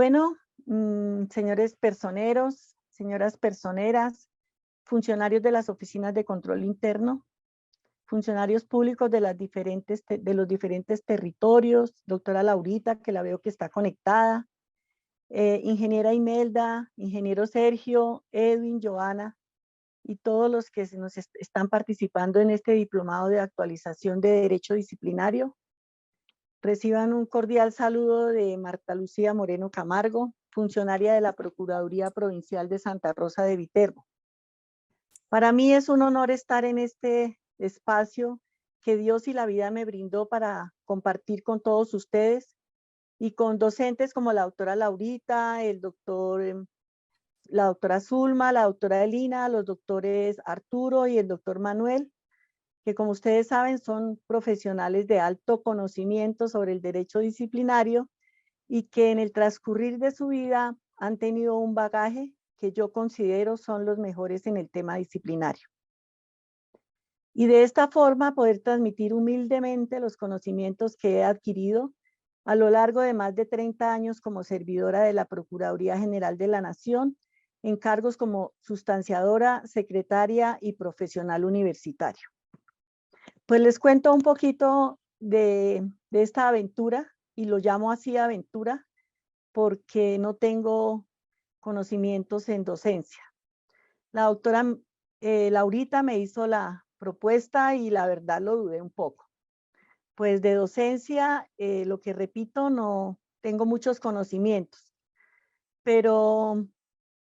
Bueno, señores personeros, señoras personeras, funcionarios de las oficinas de control interno, funcionarios públicos de los diferentes territorios, doctora Laurita, que la veo que está conectada, ingeniera Imelda, ingeniero Sergio, Edwin, Joana, y todos los que están participando en este diplomado de actualización de Derecho Disciplinario. Reciban un cordial saludo de Marta Lucía Moreno Camargo, funcionaria de la Procuraduría Provincial de Santa Rosa de Viterbo. Para mí es un honor estar en este espacio que Dios y la vida me brindó para compartir con todos ustedes y con docentes como la doctora Laurita, la doctora Zulma, la doctora Elina, los doctores Arturo y el doctor Manuel, que como ustedes saben son profesionales de alto conocimiento sobre el derecho disciplinario y que en el transcurrir de su vida han tenido un bagaje que yo considero son los mejores en el tema disciplinario. Y de esta forma poder transmitir humildemente los conocimientos que he adquirido a lo largo de más de 30 años como servidora de la Procuraduría General de la Nación, en cargos como sustanciadora, secretaria y profesional universitario. Pues les cuento un poquito de esta aventura, y lo llamo así aventura, porque no tengo conocimientos en docencia. La doctora Laurita me hizo la propuesta y la verdad lo dudé un poco. Pues de docencia, lo que repito, no tengo muchos conocimientos, pero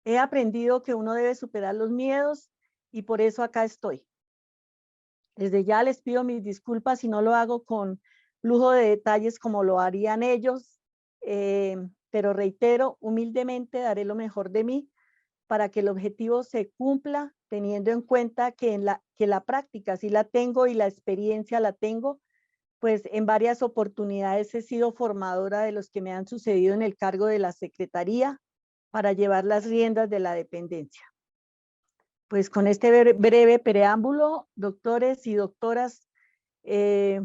he aprendido que uno debe superar los miedos y por eso acá estoy. Desde ya les pido mis disculpas si no lo hago con lujo de detalles como lo harían ellos, pero reitero, humildemente daré lo mejor de mí para que el objetivo se cumpla, teniendo en cuenta que la práctica sí la tengo y la experiencia la tengo, pues en varias oportunidades he sido formadora de los que me han sucedido en el cargo de la Secretaría para llevar las riendas de la dependencia. Pues con este breve preámbulo, doctores y doctoras,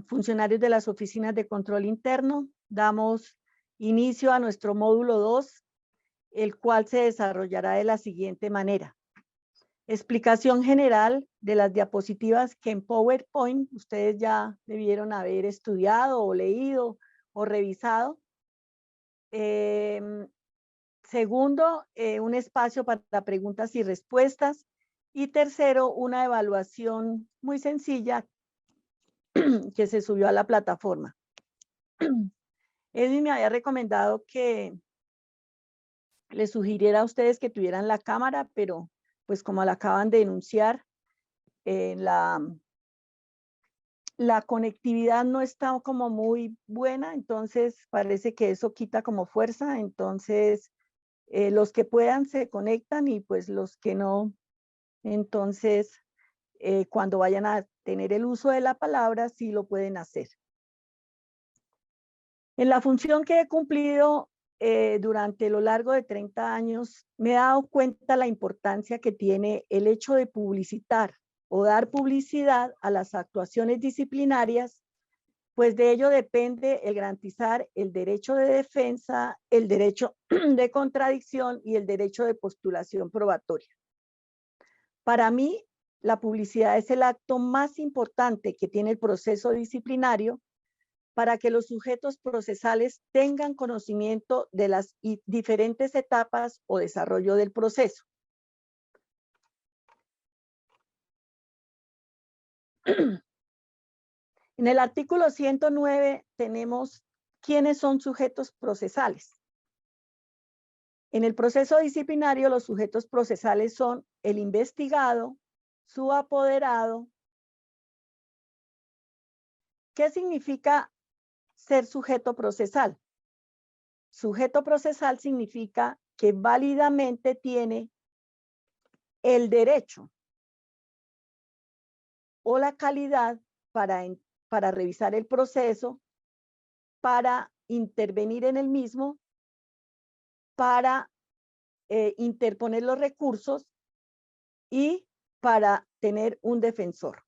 funcionarios de las oficinas de control interno, damos inicio a nuestro módulo 2, el cual se desarrollará de la siguiente manera. Explicación general de las diapositivas que en PowerPoint ustedes ya debieron haber estudiado o leído o revisado. Segundo, un espacio para preguntas y respuestas. Y tercero, una evaluación muy sencilla que se subió a la plataforma. Edwin me había recomendado que les sugiriera a ustedes que tuvieran la cámara, pero pues como la acaban de denunciar, la conectividad no está como muy buena, entonces parece que eso quita como fuerza, entonces los que puedan se conectan y pues los que no, entonces cuando vayan a tener el uso de la palabra sí lo pueden hacer. En la función que he cumplido durante lo largo de 30 años, me he dado cuenta la importancia que tiene el hecho de publicitar o dar publicidad a las actuaciones disciplinarias, pues de ello depende el garantizar el derecho de defensa, el derecho de contradicción y el derecho de postulación probatoria. Para mí, la publicidad es el acto más importante que tiene el proceso disciplinario para que los sujetos procesales tengan conocimiento de las diferentes etapas o desarrollo del proceso. En el artículo 109 tenemos quiénes son sujetos procesales. En el proceso disciplinario, los sujetos procesales son el investigado, su apoderado. ¿Qué significa ser sujeto procesal? Sujeto procesal significa que válidamente tiene el derecho o la calidad para revisar el proceso, para intervenir en el mismo, para interponer los recursos y para tener un defensor.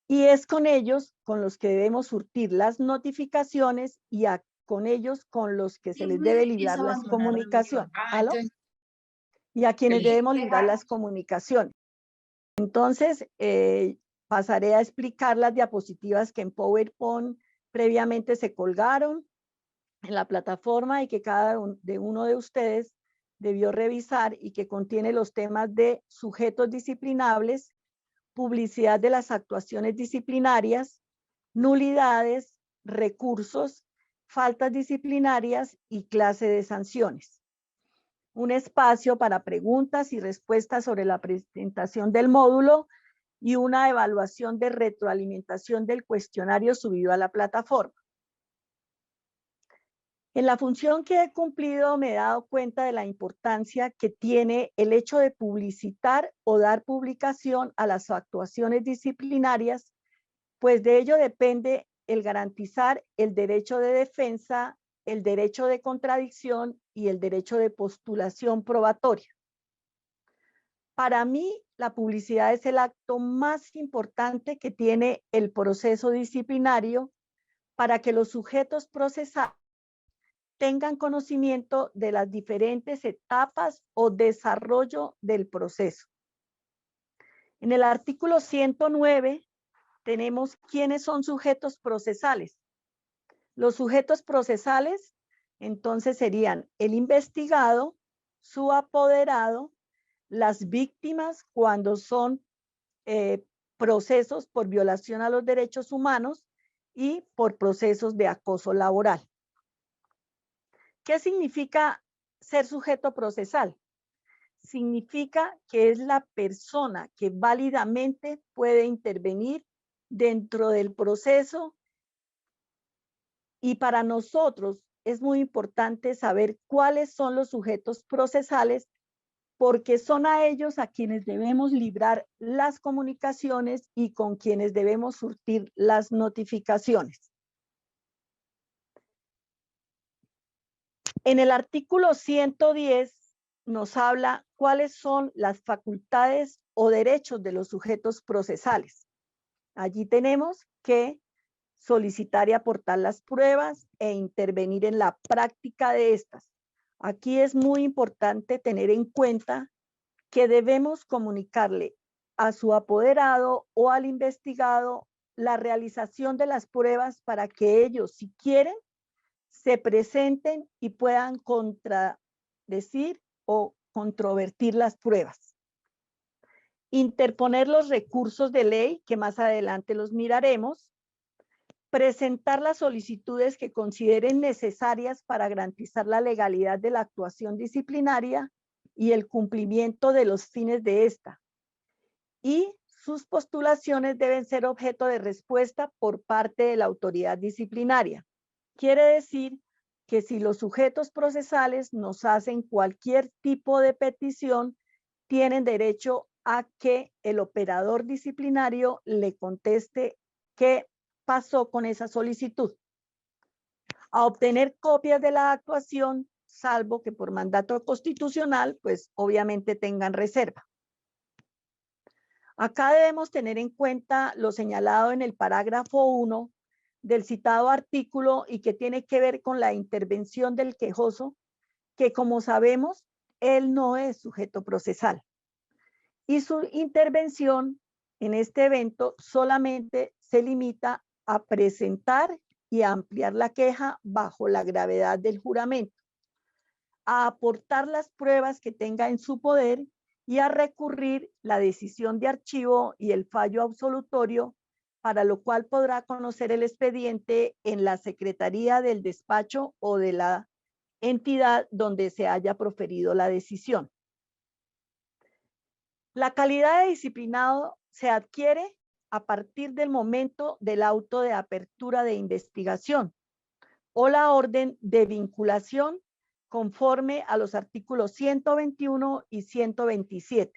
Y es con ellos con los que debemos surtir las notificaciones y con ellos con los que se les debe librar las comunicaciones. ¿Aló? Y a quienes debemos librar las comunicaciones. Entonces, pasaré a explicar las diapositivas que en PowerPoint previamente se colgaron en la plataforma y que cada uno de ustedes debió revisar y que contiene los temas de sujetos disciplinables, publicidad de las actuaciones disciplinarias, nulidades, recursos, faltas disciplinarias y clase de sanciones. Un espacio para preguntas y respuestas sobre la presentación del módulo y una evaluación de retroalimentación del cuestionario subido a la plataforma. En la función que he cumplido me he dado cuenta de la importancia que tiene el hecho de publicitar o dar publicación a las actuaciones disciplinarias, pues de ello depende el garantizar el derecho de defensa, el derecho de contradicción y el derecho de postulación probatoria. Para mí, la publicidad es el acto más importante que tiene el proceso disciplinario para que los sujetos procesados tengan conocimiento de las diferentes etapas o desarrollo del proceso. En el artículo 109 tenemos quiénes son sujetos procesales. Los sujetos procesales, entonces, serían el investigado, su apoderado, las víctimas cuando son procesos por violación a los derechos humanos y por procesos de acoso laboral. ¿Qué significa ser sujeto procesal? Significa que es la persona que válidamente puede intervenir dentro del proceso, y para nosotros es muy importante saber cuáles son los sujetos procesales porque son a ellos a quienes debemos librar las comunicaciones y con quienes debemos surtir las notificaciones. En el artículo 110 nos habla cuáles son las facultades o derechos de los sujetos procesales. Allí tenemos que solicitar y aportar las pruebas e intervenir en la práctica de estas. Aquí es muy importante tener en cuenta que debemos comunicarle a su apoderado o al investigado la realización de las pruebas para que ellos, si quieren, se presenten y puedan contradecir o controvertir las pruebas. Interponer los recursos de ley, que más adelante los miraremos. Presentar las solicitudes que consideren necesarias para garantizar la legalidad de la actuación disciplinaria y el cumplimiento de los fines de esta. Y sus postulaciones deben ser objeto de respuesta por parte de la autoridad disciplinaria. Quiere decir que si los sujetos procesales nos hacen cualquier tipo de petición, tienen derecho a que el operador disciplinario le conteste qué pasó con esa solicitud. A obtener copias de la actuación, salvo que por mandato constitucional, pues obviamente tengan reserva. Acá debemos tener en cuenta lo señalado en el parágrafo 1 del citado artículo y que tiene que ver con la intervención del quejoso, que como sabemos, él no es sujeto procesal. Y su intervención en este evento solamente se limita a presentar y a ampliar la queja bajo la gravedad del juramento, a aportar las pruebas que tenga en su poder y a recurrir la decisión de archivo y el fallo absolutorio, para lo cual podrá conocer el expediente en la secretaría del despacho o de la entidad donde se haya proferido la decisión. La calidad de disciplinado se adquiere a partir del momento del auto de apertura de investigación o la orden de vinculación conforme a los artículos 121 y 127.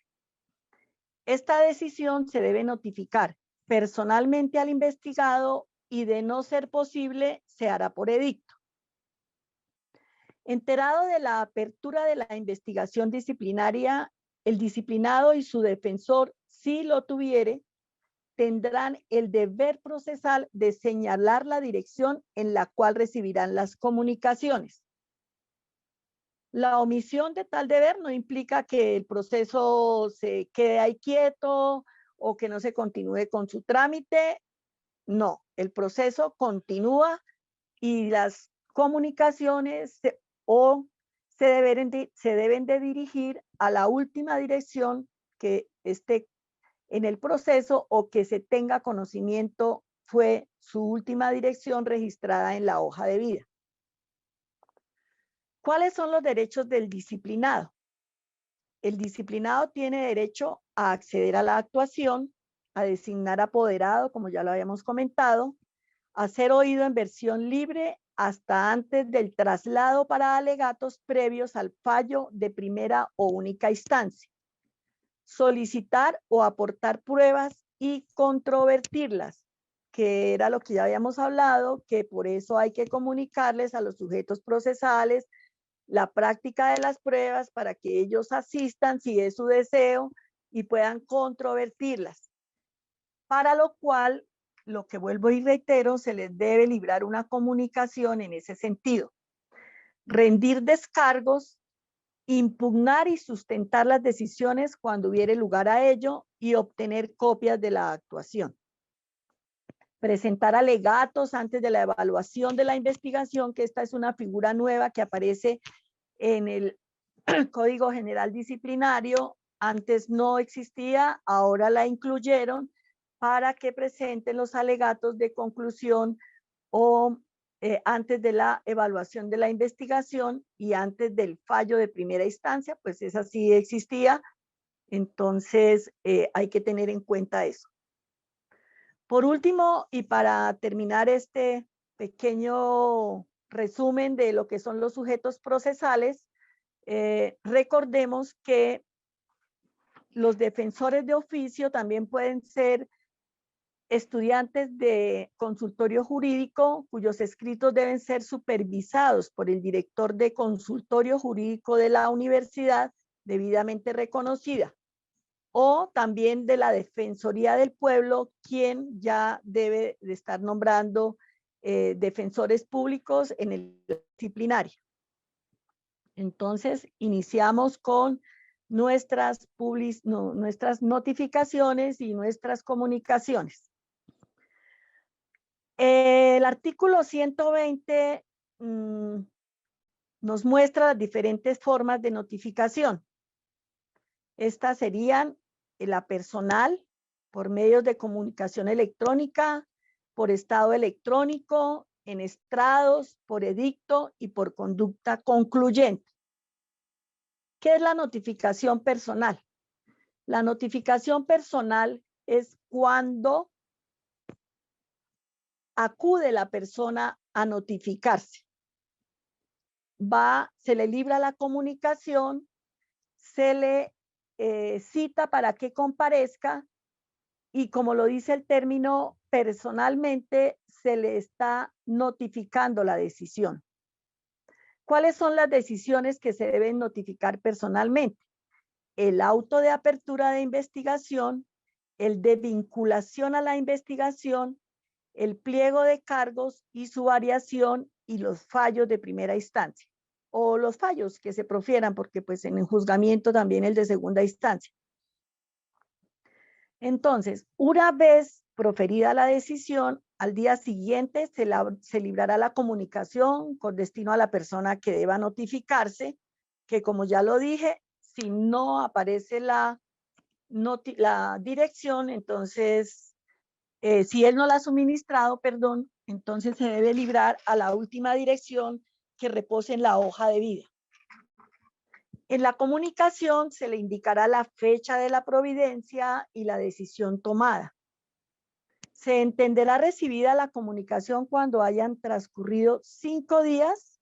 Esta decisión se debe notificar personalmente al investigado y, de no ser posible, se hará por edicto. Enterado de la apertura de la investigación disciplinaria, el disciplinado y su defensor, si lo tuviere, tendrán el deber procesal de señalar la dirección en la cual recibirán las comunicaciones. La omisión de tal deber no implica que el proceso se quede ahí quieto o que no se continúe con su trámite. No, el proceso continúa y las comunicaciones se deben de dirigir a la última dirección que esté en el proceso o que se tenga conocimiento fue su última dirección registrada en la hoja de vida. ¿Cuáles son los derechos del disciplinado? El disciplinado tiene derecho a acceder a la actuación, a designar apoderado, como ya lo habíamos comentado, a ser oído en versión libre hasta antes del traslado para alegatos previos al fallo de primera o única instancia, solicitar o aportar pruebas y controvertirlas, que era lo que ya habíamos hablado, que por eso hay que comunicarles a los sujetos procesales la práctica de las pruebas para que ellos asistan si es su deseo y puedan controvertirlas. Para lo cual, lo que vuelvo y reitero, se les debe librar una comunicación en ese sentido. Rendir descargos, impugnar y sustentar las decisiones cuando hubiere lugar a ello y obtener copias de la actuación. Presentar alegatos antes de la evaluación de la investigación, que esta es una figura nueva que aparece en el Código General Disciplinario. Antes no existía, ahora la incluyeron para que presenten los alegatos de conclusión o antes de la evaluación de la investigación y antes del fallo de primera instancia, pues esa sí existía. Entonces hay que tener en cuenta eso. Por último, y para terminar este pequeño resumen de lo que son los sujetos procesales, recordemos que los defensores de oficio también pueden ser estudiantes de consultorio jurídico cuyos escritos deben ser supervisados por el director de consultorio jurídico de la universidad debidamente reconocida, o también de la Defensoría del Pueblo, quien ya debe de estar nombrando defensores públicos en el disciplinario. Entonces, iniciamos con nuestras notificaciones y nuestras comunicaciones. El artículo 120 nos muestra las diferentes formas de notificación. Estas serían la personal, por medios de comunicación electrónica, por estado electrónico, en estrados, por edicto y por conducta concluyente. ¿Qué es la notificación personal? La notificación personal es cuando acude la persona a notificarse. Se le libra la comunicación, se le cita para que comparezca y, como lo dice el término, personalmente se le está notificando la decisión. ¿Cuáles son las decisiones que se deben notificar personalmente? El auto de apertura de investigación, el de vinculación a la investigación, el pliego de cargos y su variación y los fallos de primera instancia o los fallos que se profieran, porque pues en el juzgamiento también el de segunda instancia. Entonces, una vez proferida la decisión, al día siguiente se librará la comunicación con destino a la persona que deba notificarse, que, como ya lo dije, si no aparece la dirección, entonces, si él no la ha suministrado, perdón, entonces se debe librar a la última dirección que repose en la hoja de vida. En la comunicación se le indicará la fecha de la providencia y la decisión tomada. Se entenderá recibida la comunicación cuando hayan transcurrido 5 días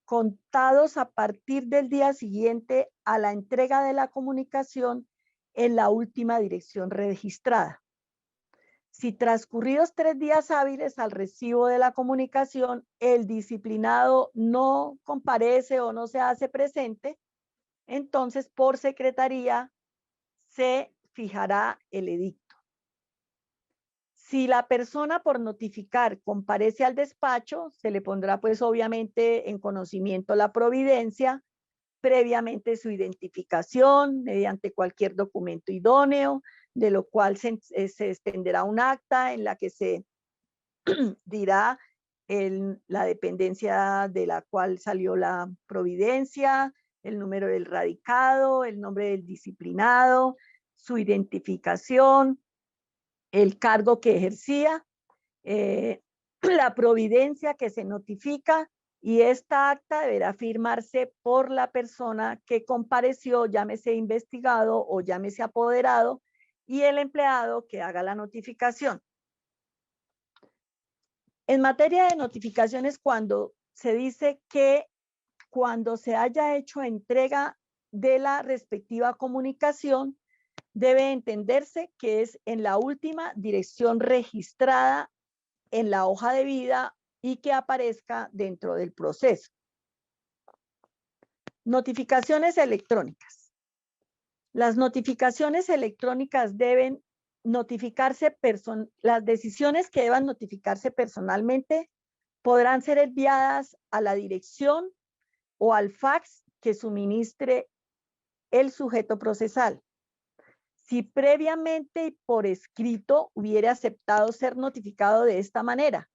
contados a partir del día siguiente a la entrega de la comunicación en la última dirección registrada. Si transcurridos 3 días hábiles al recibo de la comunicación, el disciplinado no comparece o no se hace presente, entonces por secretaría se fijará el edicto. Si la persona por notificar comparece al despacho, se le pondrá pues obviamente en conocimiento la providencia, previamente su identificación mediante cualquier documento idóneo, de lo cual se extenderá un acta en la que se dirá la dependencia de la cual salió la providencia, el número del radicado, el nombre del disciplinado, su identificación, el cargo que ejercía, la providencia que se notifica, y esta acta deberá firmarse por la persona que compareció, llámese investigado o llámese apoderado, y el empleado que haga la notificación. En materia de notificaciones, cuando se dice que cuando se haya hecho entrega de la respectiva comunicación, debe entenderse que es en la última dirección registrada en la hoja de vida y que aparezca dentro del proceso. Notificaciones electrónicas. Las notificaciones electrónicas deben notificarse, las decisiones que deban notificarse personalmente podrán ser enviadas a la dirección o al fax que suministre el sujeto procesal. Si previamente y por escrito hubiera aceptado ser notificado de esta manera,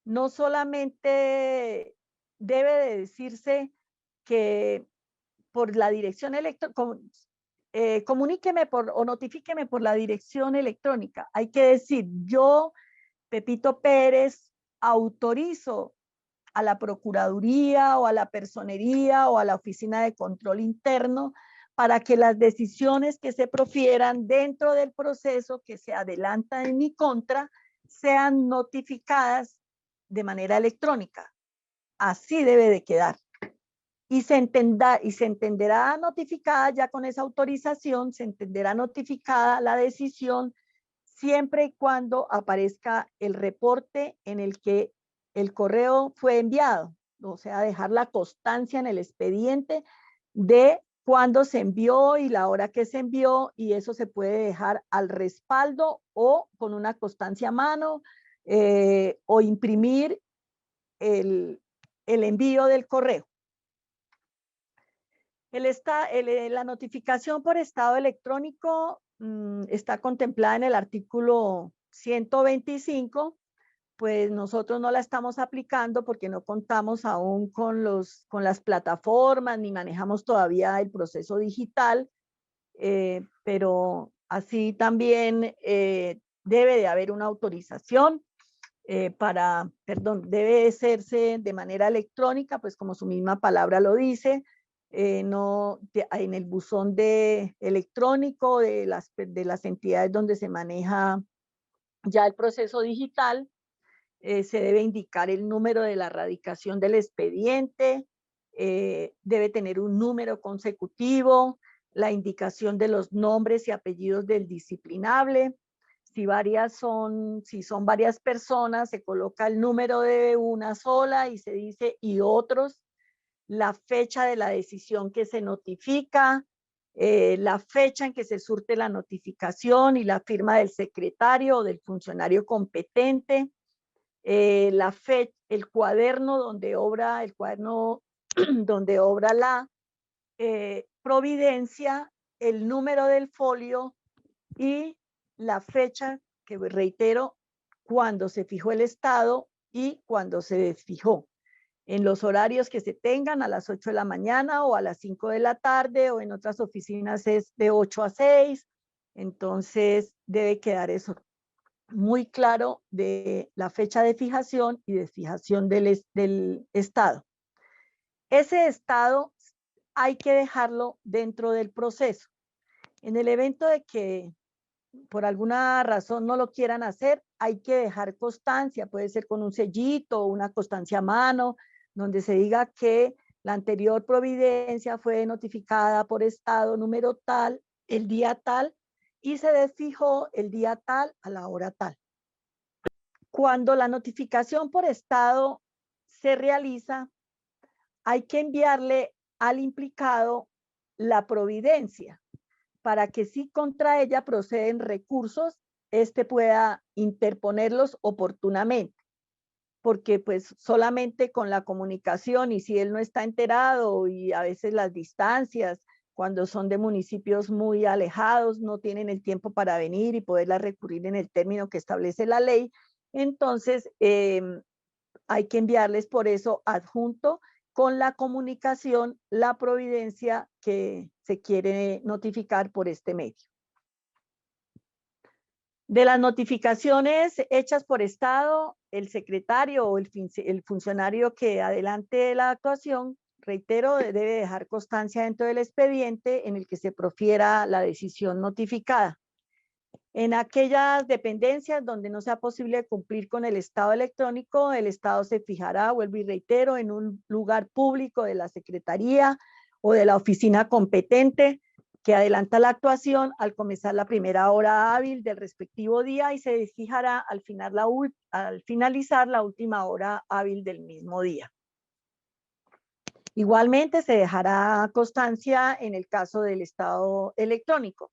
no solamente debe de decirse que por la dirección electrónica, comuníqueme o notifíqueme por la dirección electrónica. Hay que decir, yo, Pepito Pérez, autorizo a la Procuraduría o a la Personería o a la Oficina de Control Interno para que las decisiones que se profieran dentro del proceso que se adelanta en mi contra sean notificadas de manera electrónica. Así debe de quedar. Y se entenderá notificada ya con esa autorización, se entenderá notificada la decisión siempre y cuando aparezca el reporte en el que el correo fue enviado, o sea, dejar la constancia en el expediente de cuándo se envió y la hora que se envió, y eso se puede dejar al respaldo o con una constancia a mano o imprimir el envío del correo. La notificación por estado electrónico está contemplada en el artículo 125, pues nosotros no la estamos aplicando porque no contamos aún con las plataformas ni manejamos todavía el proceso digital, pero así también debe de haber una autorización debe hacerse de manera electrónica, pues como su misma palabra lo dice, no en el buzón electrónico de las entidades donde se maneja ya el proceso digital. Se debe indicar el número de la radicación del expediente, debe tener un número consecutivo, la indicación de los nombres y apellidos del disciplinable. Si son varias personas, se coloca el número de una sola y se dice y otros, la fecha de la decisión que se notifica, la fecha en que se surte la notificación y la firma del secretario o del funcionario competente, el cuaderno donde obra, donde obra la providencia, el número del folio y la fecha, que reitero, cuando se fijó el estado y cuando se desfijó. En los horarios que se tengan, a las 8 de la mañana o a las 5 de la tarde, o en otras oficinas es de 8 a 6. Entonces debe quedar eso muy claro de la fecha de fijación y de fijación del estado. Ese estado hay que dejarlo dentro del proceso. En el evento de que por alguna razón no lo quieran hacer, hay que dejar constancia, puede ser con un sellito o una constancia a mano, donde se diga que la anterior providencia fue notificada por estado número tal, el día tal, y se desfijó el día tal a la hora tal. Cuando la notificación por estado se realiza, hay que enviarle al implicado la providencia para que si contra ella proceden recursos éste pueda interponerlos oportunamente, porque pues solamente con la comunicación, y si él no está enterado, y a veces las distancias, cuando son de municipios muy alejados, no tienen el tiempo para venir y poderla recurrir en el término que establece la ley, entonces hay que enviarles por eso adjunto con la comunicación la providencia que se quiere notificar por este medio. De las notificaciones hechas por Estado, el secretario o el funcionario que adelante la actuación, reitero, debe dejar constancia dentro del expediente en el que se profiera la decisión notificada. En aquellas dependencias donde no sea posible cumplir con el Estado electrónico, el Estado se fijará, vuelvo y reitero, en un lugar público de la Secretaría o de la oficina competente que adelanta la actuación al comenzar la primera hora hábil del respectivo día y se fijará al finalizar la última hora hábil del mismo día. Igualmente se dejará constancia en el caso del Estado electrónico.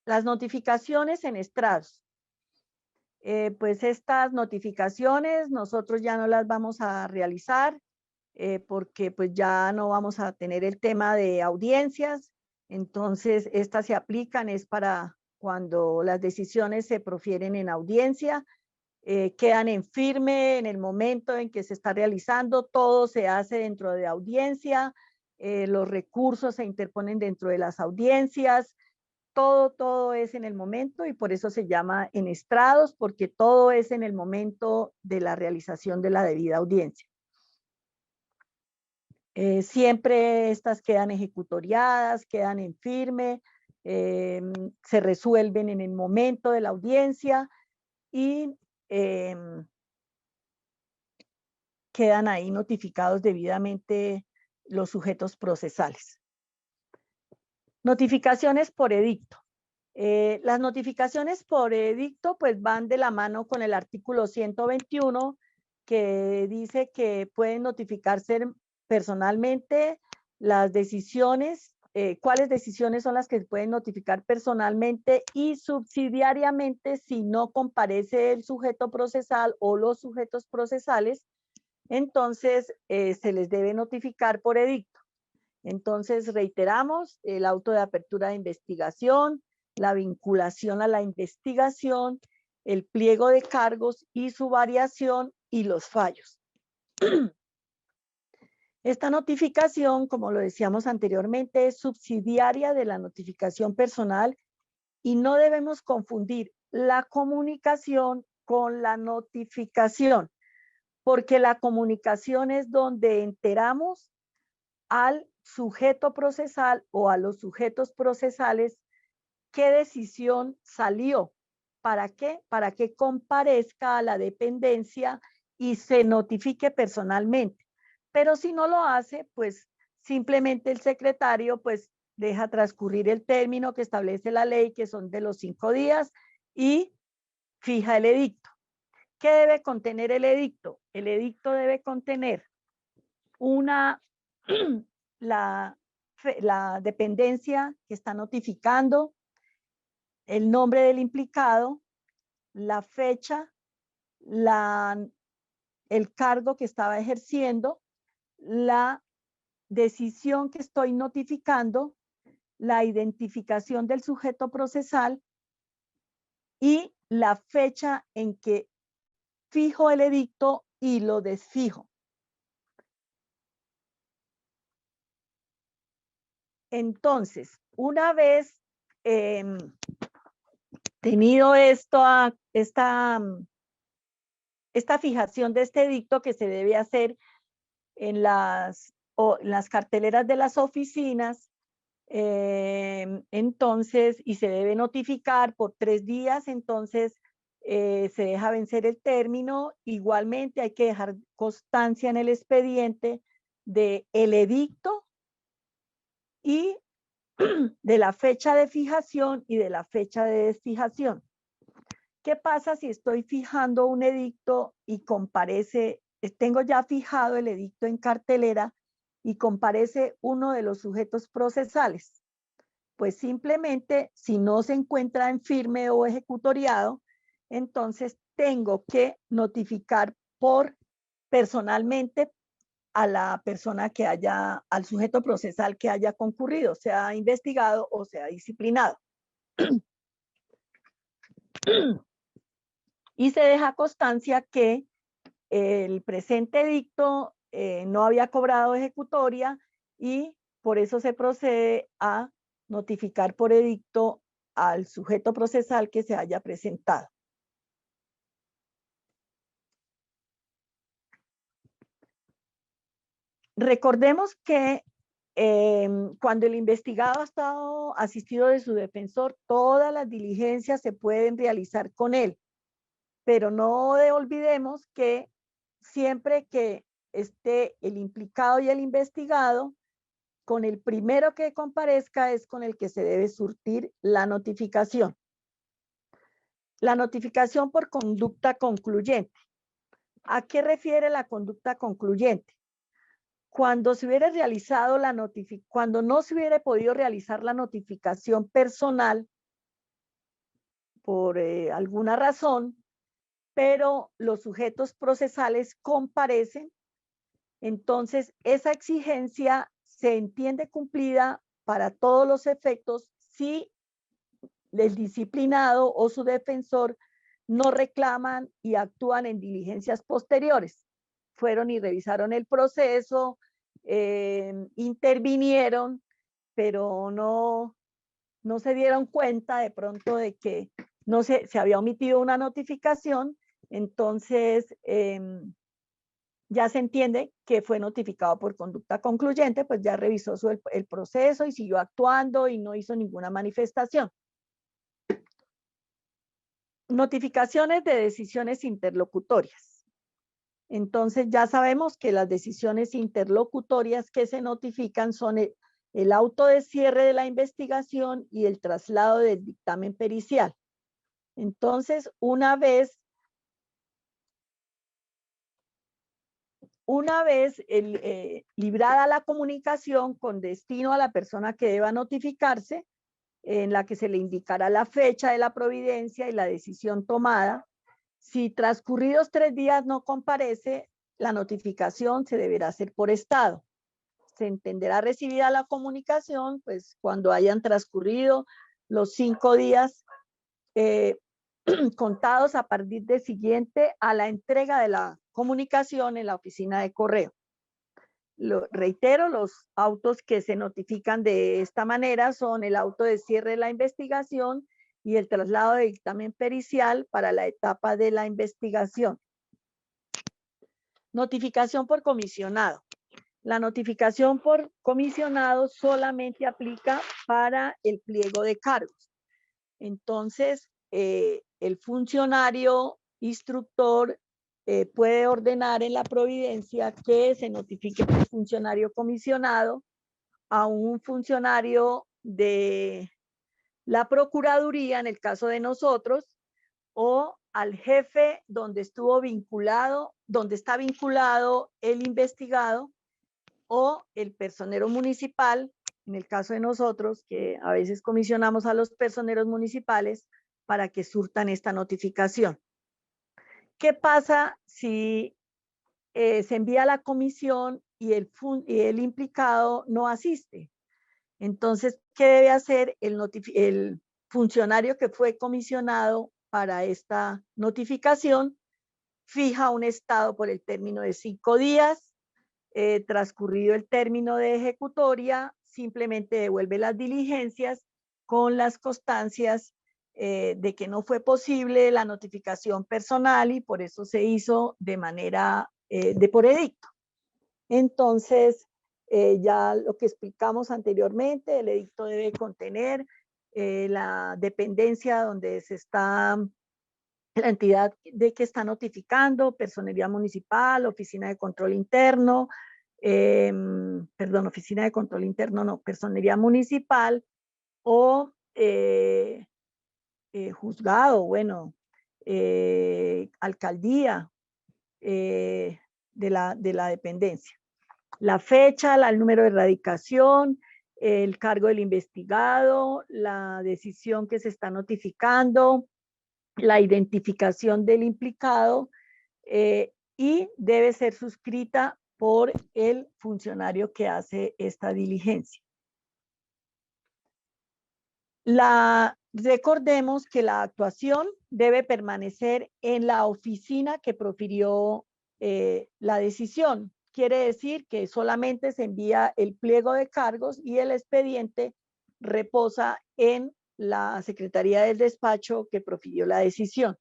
Las notificaciones en estrados. Pues estas notificaciones nosotros ya no las vamos a realizar porque pues ya no vamos a tener el tema de audiencias. Entonces estas se aplican es para cuando las decisiones se profieren en audiencia, quedan en firme en el momento en que se está realizando, todo se hace dentro de audiencia, los recursos se interponen dentro de las audiencias, todo es en el momento y por eso se llama en estrados, porque todo es en el momento de la realización de la debida audiencia. Siempre estas quedan ejecutoriadas, quedan en firme, se resuelven en el momento de la audiencia y quedan ahí notificados debidamente los sujetos procesales. Notificaciones por edicto. Las notificaciones por edicto pues van de la mano con el artículo 121 que dice que pueden notificarse personalmente las decisiones, cuáles decisiones son las que se pueden notificar personalmente y subsidiariamente si no comparece el sujeto procesal o los sujetos procesales, entonces se les debe notificar por edicto. Entonces reiteramos el auto de apertura de investigación, la vinculación a la investigación, el pliego de cargos y su variación y los fallos. Esta notificación, como lo decíamos anteriormente, es subsidiaria de la notificación personal y no debemos confundir la comunicación con la notificación, porque la comunicación es donde enteramos al sujeto procesal o a los sujetos procesales qué decisión salió. ¿Para qué? Para que comparezca a la dependencia y se notifique personalmente. Pero si no lo hace, pues simplemente el secretario pues deja transcurrir el término que establece la ley, que son de los 5 días, y fija el edicto. ¿Qué debe contener el edicto? El edicto debe contener la dependencia que está notificando, el nombre del implicado, la fecha, el cargo que estaba ejerciendo, la decisión que estoy notificando, la identificación del sujeto procesal y la fecha en que fijo el edicto y lo desfijo. Entonces, una vez tenido esta fijación de este edicto que se debe hacer en las carteleras de las oficinas, entonces, y se debe notificar por 3 días, entonces se deja vencer el término. Igualmente hay que dejar constancia en el expediente de el edicto y de la fecha de fijación y de la fecha de desfijación. ¿Qué pasa si estoy fijando un edicto y comparece, tengo ya fijado el edicto en cartelera y comparece uno de los sujetos procesales? pues simplemente si no se encuentra en firme o ejecutoriado, entonces tengo que notificar personalmente a la persona que haya, al sujeto procesal que haya concurrido, sea investigado o sea disciplinado. Y se deja constancia que el presente edicto no había cobrado ejecutoria y por eso se procede a notificar por edicto al sujeto procesal que se haya presentado. Recordemos que cuando el investigado ha estado asistido de su defensor, todas las diligencias se pueden realizar con él, pero no olvidemos que siempre que esté el implicado y el investigado, con el primero que comparezca es con el que se debe surtir la notificación. La notificación por conducta concluyente. ¿A qué refiere la conducta concluyente? Cuando se hubiera realizado cuando no se hubiera podido realizar la notificación personal por alguna razón, pero los sujetos procesales comparecen, entonces esa exigencia se entiende cumplida para todos los efectos si el disciplinado o su defensor no reclaman y actúan en diligencias posteriores. Fueron y revisaron el proceso, intervinieron, pero no se dieron cuenta de pronto de que no se había omitido una notificación, entonces ya se entiende que fue notificado por conducta concluyente, pues ya revisó el proceso y siguió actuando y no hizo ninguna manifestación. Notificaciones de decisiones interlocutorias. Entonces ya sabemos que las decisiones interlocutorias que se notifican son el auto de cierre de la investigación y el traslado del dictamen pericial. Entonces, una vez librada la comunicación con destino a la persona que deba notificarse, en la que se le indicará la fecha de la providencia y la decisión tomada. Si transcurridos 3 días no comparece, la notificación se deberá hacer por estado. Se entenderá recibida la comunicación, pues cuando hayan transcurrido los 5 días contados a partir del siguiente a la entrega de la comunicación en la oficina de correo. Reitero, los autos que se notifican de esta manera son el auto de cierre de la investigación y el traslado de dictamen pericial para la etapa de la investigación. Notificación por comisionado. La notificación por comisionado solamente aplica para el pliego de cargos. Entonces, el funcionario instructor puede ordenar en la providencia que se notifique al funcionario comisionado, a un funcionario de la Procuraduría, en el caso de nosotros, o al jefe donde está vinculado el investigado, o el personero municipal, en el caso de nosotros, que a veces comisionamos a los personeros municipales para que surtan esta notificación. ¿Qué pasa si se envía a la comisión y el implicado no asiste? Entonces, ¿qué debe hacer el funcionario que fue comisionado para esta notificación? Fija un estado por el término de 5 días, transcurrido el término de ejecutoria, simplemente devuelve las diligencias con las constancias de que no fue posible la notificación personal y por eso se hizo de manera de por edicto. Entonces, ya lo que explicamos anteriormente, el edicto debe contener la dependencia donde se está, la entidad de que está notificando, personería municipal, oficina de control interno, oficina de control interno, no, personería municipal o juzgado, bueno, alcaldía de la dependencia. La fecha, el número de erradicación, el cargo del investigado, la decisión que se está notificando, la identificación del implicado y debe ser suscrita por el funcionario que hace esta diligencia. Recordemos que la actuación debe permanecer en la oficina que profirió la decisión. Quiere decir que solamente se envía el pliego de cargos y el expediente reposa en la Secretaría del Despacho que profirió la decisión.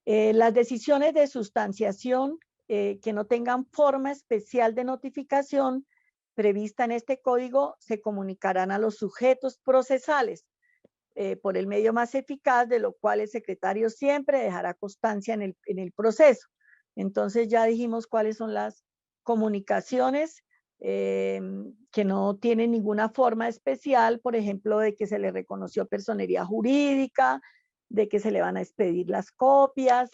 Las decisiones de sustanciación que no tengan forma especial de notificación prevista en este código se comunicarán a los sujetos procesales por el medio más eficaz, de lo cual el secretario siempre dejará constancia en el proceso. Entonces ya dijimos cuáles son las comunicaciones que no tienen ninguna forma especial, por ejemplo, de que se le reconoció personería jurídica, de que se le van a expedir las copias,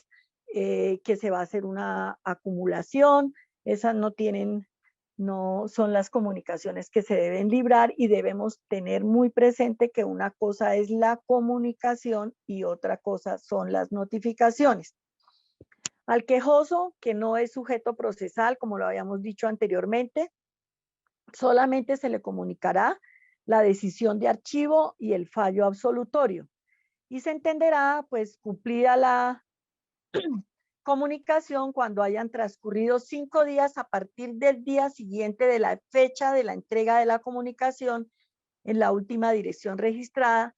que se va a hacer una acumulación. Esas no son las comunicaciones que se deben librar y debemos tener muy presente que una cosa es la comunicación y otra cosa son las notificaciones. Al quejoso, que no es sujeto procesal, como lo habíamos dicho anteriormente, solamente se le comunicará la decisión de archivo y el fallo absolutorio. Y se entenderá, pues, cumplida la comunicación cuando hayan transcurrido 5 días a partir del día siguiente de la fecha de la entrega de la comunicación en la última dirección registrada,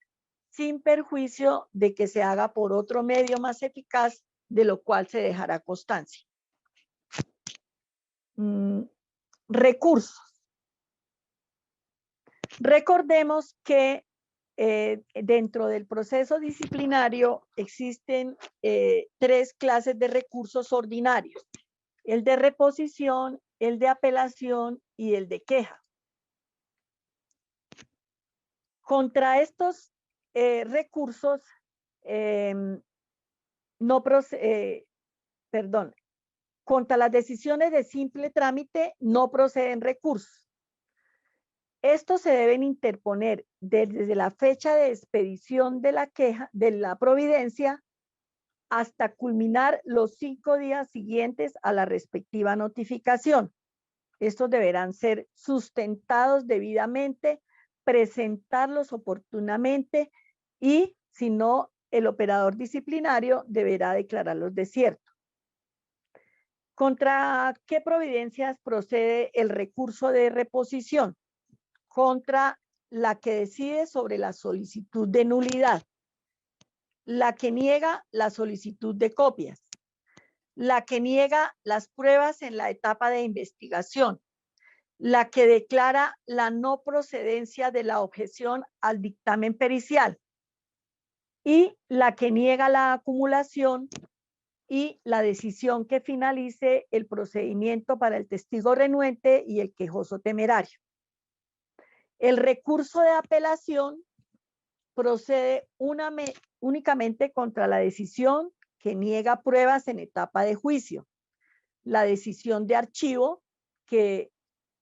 sin perjuicio de que se haga por otro medio más eficaz, de lo cual se dejará constancia. Recursos. Recordemos que dentro del proceso disciplinario existen 3 clases de recursos ordinarios: el de reposición, el de apelación y el de queja. Contra estos recursos, contra las decisiones de simple trámite no proceden recursos. Estos se deben interponer desde la fecha de expedición de la queja, de la providencia, hasta culminar los 5 días siguientes a la respectiva notificación. Estos deberán ser sustentados debidamente, presentarlos oportunamente y, si no, el operador disciplinario deberá declararlos desierto. ¿Contra qué providencias procede el recurso de reposición? Contra la que decide sobre la solicitud de nulidad, la que niega la solicitud de copias, la que niega las pruebas en la etapa de investigación, la que declara la no procedencia de la objeción al dictamen pericial y la que niega la acumulación y la decisión que finalice el procedimiento para el testigo renuente y el quejoso temerario. El recurso de apelación procede únicamente contra la decisión que niega pruebas en etapa de juicio, la decisión de archivo, que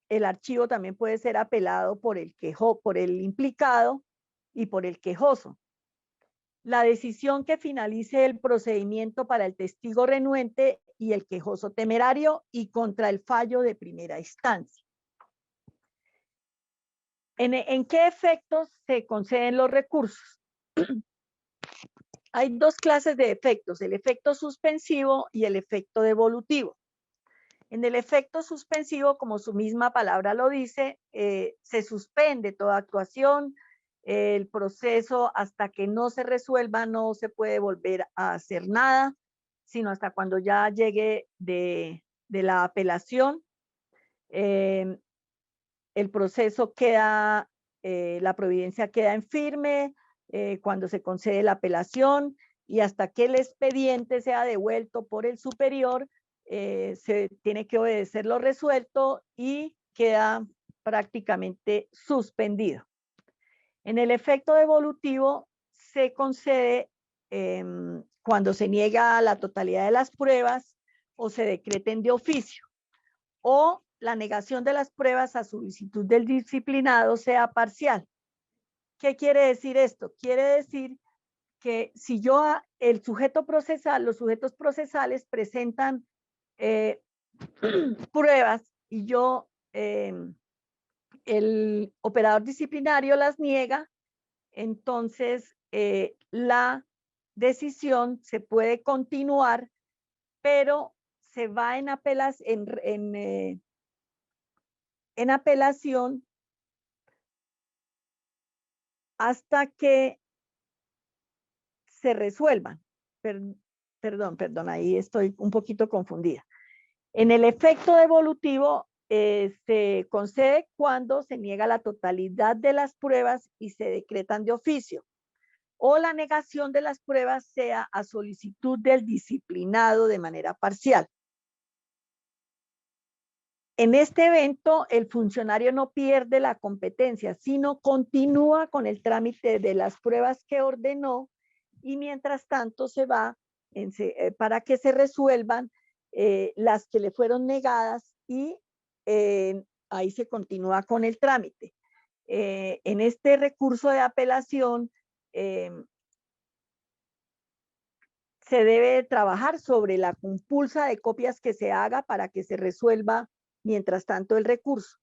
el archivo también puede ser apelado por el implicado y por el quejoso, la decisión que finalice el procedimiento para el testigo renuente y el quejoso temerario, y contra el fallo de primera instancia. ¿En qué efectos se conceden los recursos? Hay 2 clases de efectos: el efecto suspensivo y el efecto devolutivo. En el efecto suspensivo, como su misma palabra lo dice, se suspende toda actuación, el proceso hasta que no se resuelva no se puede volver a hacer nada, sino hasta cuando ya llegue de la apelación. El proceso queda, la providencia queda en firme cuando se concede la apelación, y hasta que el expediente sea devuelto por el superior, se tiene que obedecer lo resuelto y queda prácticamente suspendido. En el efecto devolutivo se concede cuando se niega la totalidad de las pruebas o se decreten de oficio, o la negación de las pruebas a solicitud del disciplinado sea parcial. ¿Qué quiere decir esto? Quiere decir que si el sujeto procesal, los sujetos procesales presentan pruebas y el operador disciplinario las niega, entonces la decisión se puede continuar, pero se va en apelación hasta que se resuelvan. Perdón, ahí estoy un poquito confundida. En el efecto devolutivo se concede cuando se niega la totalidad de las pruebas y se decretan de oficio, o la negación de las pruebas sea a solicitud del disciplinado de manera parcial. En este evento, el funcionario no pierde la competencia, sino continúa con el trámite de las pruebas que ordenó y mientras tanto se va para que se resuelvan las que le fueron negadas y ahí se continúa con el trámite. En este recurso de apelación se debe trabajar sobre la compulsa de copias que se haga para que se resuelva mientras tanto el recurso.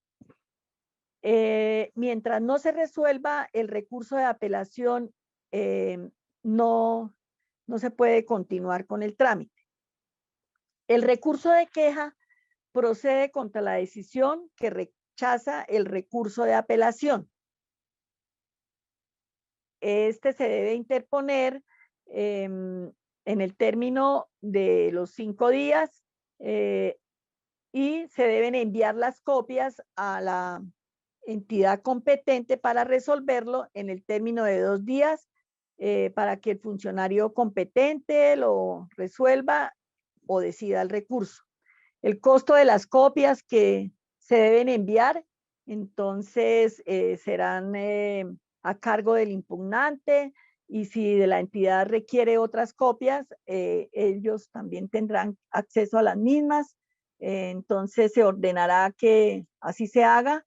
Mientras no se resuelva el recurso de apelación, no se puede continuar con el trámite. El recurso de queja procede contra la decisión que rechaza el recurso de apelación. Este se debe interponer en el término de los 5 días y se deben enviar las copias a la entidad competente para resolverlo en el término de 2 días para que el funcionario competente lo resuelva o decida el recurso. El costo de las copias que se deben enviar, entonces serán a cargo del impugnante y si de la entidad requiere otras copias, ellos también tendrán acceso a las mismas. Entonces se ordenará que así se haga